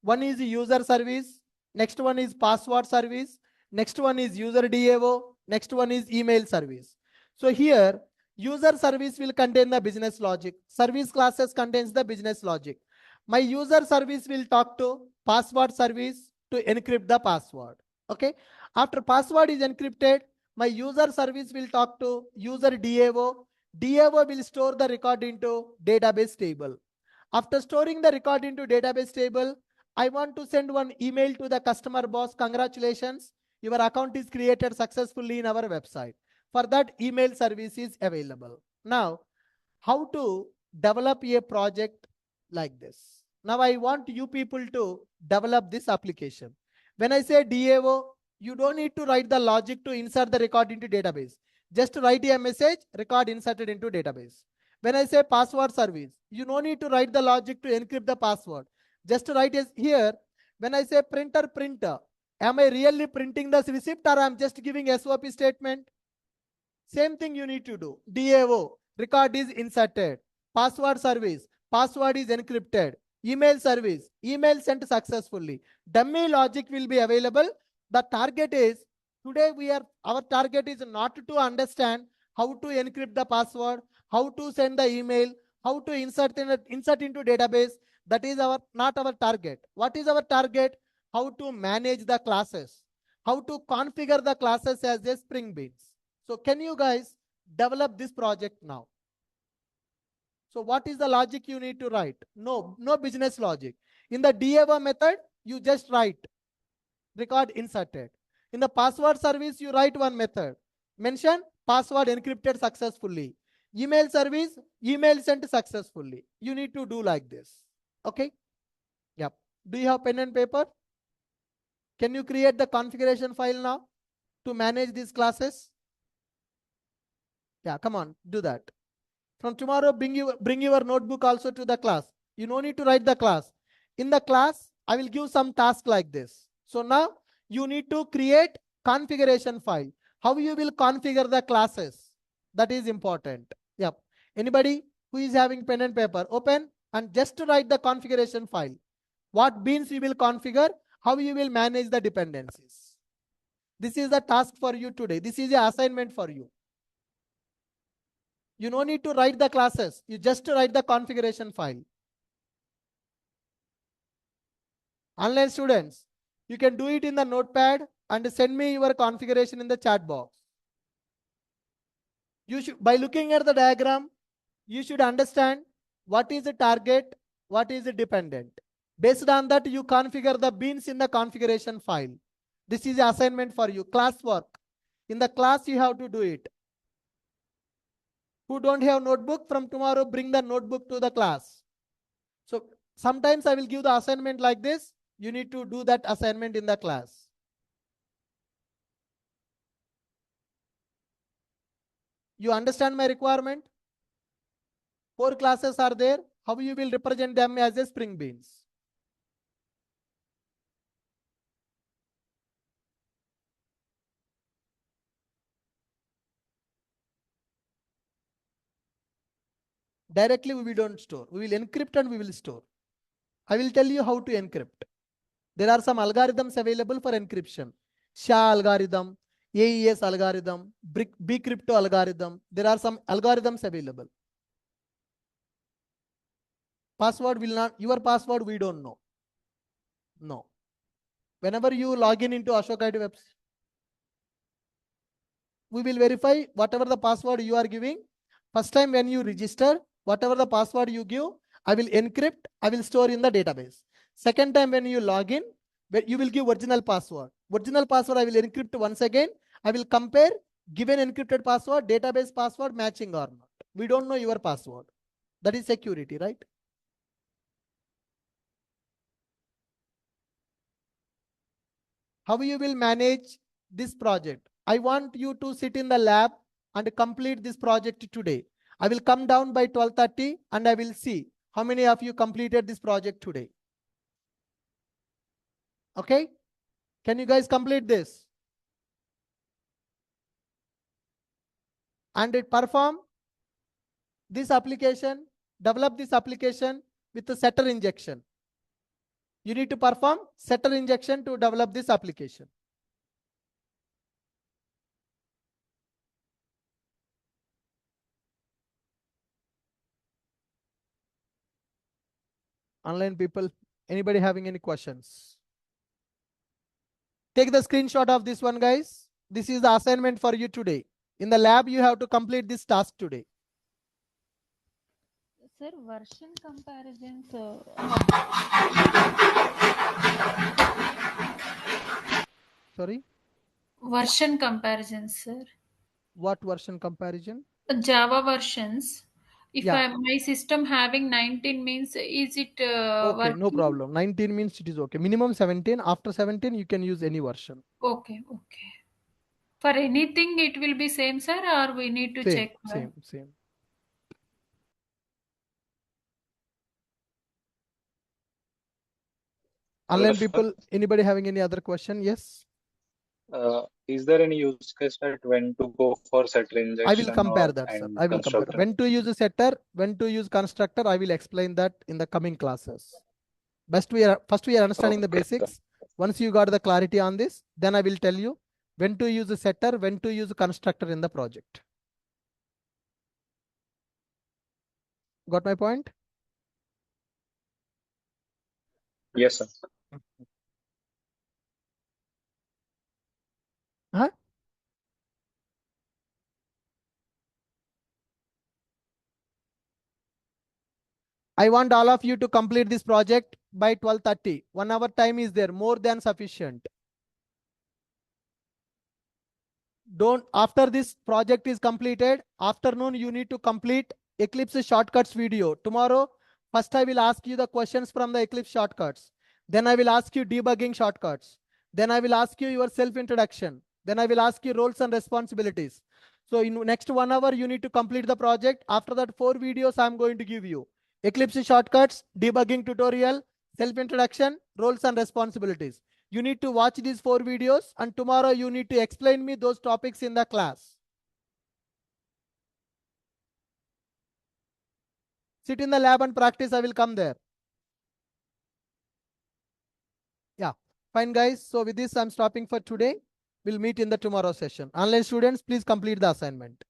One is user service, next one is password service, next one is user DAO, next one is email service. So here, user service will contain the business logic. Service classes contains the business logic. My user service will talk to password service to encrypt the password. Okay. After password is encrypted, my user service will talk to user DAO. DAO will store the record into database table. After storing the record into database table, I want to send one email to the customer boss. Congratulations, your account is created successfully in our website. For that, email service is available. Now, how to develop a project like this? Now, I want you people to develop this application. When I say DAO, you don't need to write the logic to insert the record into database. Just write a message, record inserted into database. When I say password service, you no need to write the logic to encrypt the password. Just write as here. When I say printer, am I really printing the receipt or I'm just giving SOP statement? Same thing you need to do. DAO, record is inserted. Password service, password is encrypted. Email service, email sent successfully. Dummy logic will be available. The target is, today our target is not to understand how to encrypt the password, how to send the email, how to insert into database. That is not our target. What is our target? How to manage the classes, how to configure the classes as a Spring Beans. So can you guys develop this project now? So what is the logic you need to write? No business logic. In the DAO method, you just write record inserted. In the password service, you write one method. Mention password encrypted successfully. email service, email sent successfully. You need to do like this. Okay. Yep. Do you have pen and paper? Can you create the configuration file now to manage these classes? Yeah, come on, do that. From tomorrow, bring your notebook also to the class. You no need to write the class. In the class, I will give some task like this. So now you need to create configuration file. How you will configure the classes? That is important. Yep. Anybody who is having pen and paper, open and just to write the configuration file. What beans you will configure, how you will manage the dependencies. This is the task for you today. This is the assignment for you. You no need to write the classes. You just write the configuration file. Online students, you can do it in the notepad and send me your configuration in the chat box. You should, by looking at the diagram, you should understand what is the target, what is the dependent. Based on that, you configure the beans in the configuration file. This is the assignment for you, classwork. In the class, you have to do it. Who don't have notebook, from tomorrow, bring the notebook to the class. So sometimes I will give the assignment like this. You need to do that assignment in the class. You understand my requirement? 4 classes are there. How you will represent them as a spring beans? Directly we don't store. We will encrypt and we will store. I will tell you how to encrypt. There are some algorithms available for encryption. SHA algorithm, AES algorithm, bcrypto algorithm. There are some algorithms available. Password will not, your password we don't know. No. Whenever you log in into Ashok IT website, we will verify whatever the password you are giving. First time when you register, whatever the password you give, I will encrypt, I will store in the database. Second time when you log in, you will give original password. Original password I will encrypt once again. I will compare given encrypted password, database password matching or not. We don't know your password. That is security, right? How you will manage this project? I want you to sit in the lab and complete this project today. I will come down by 12:30 and I will see how many of you completed this project today. Okay? Can you guys complete this? And perform this application, develop this application with the setter injection. You need to perform setter injection to develop this application. Online people, anybody having any questions? Take the screenshot of this one, guys. This is the assignment for you today. In the lab, you have to complete this task today. Sir, version comparisons. Sorry? Version comparisons, sir. What version comparison? Java versions. If Yeah. my system having 19 means, is it Okay, no working? problem. 19 means it is okay. Minimum 17. After 17, you can use any version. Okay, okay. For anything, it will be same, sir, or we need to Same, check? same. Online Hello, people, sir. anybody having any other question? Yes. Is there any use case that when to go for setter I will injection compare or that, sir. and I will compare. constructor? When to use a setter, when to use constructor, I will explain that in the coming classes. First we are understanding the Okay, sir. basics. Once you got the clarity on this, then I will tell you when to use a setter, when to use a constructor in the project. Got my point? Yes, sir. Huh? I want all of you to complete this project by 12:30. 1 hour time is there, more than sufficient. After this project is completed, afternoon you need to complete Eclipse shortcuts video. Tomorrow, first I will ask you the questions from the Eclipse shortcuts. Then I will ask you debugging shortcuts. Then I will ask you your self-introduction. Then I will ask you roles and responsibilities. So in next 1 hour, you need to complete the project. After that, 4 videos I'm going to give you. Eclipse shortcuts, debugging tutorial, self-introduction, roles and responsibilities. You need to watch these 4 videos and tomorrow you need to explain me those topics in the class. Sit in the lab and practice. I will come there. Yeah, fine guys. So with this, I'm stopping for today. We'll meet in the tomorrow session. Online students, please complete the assignment.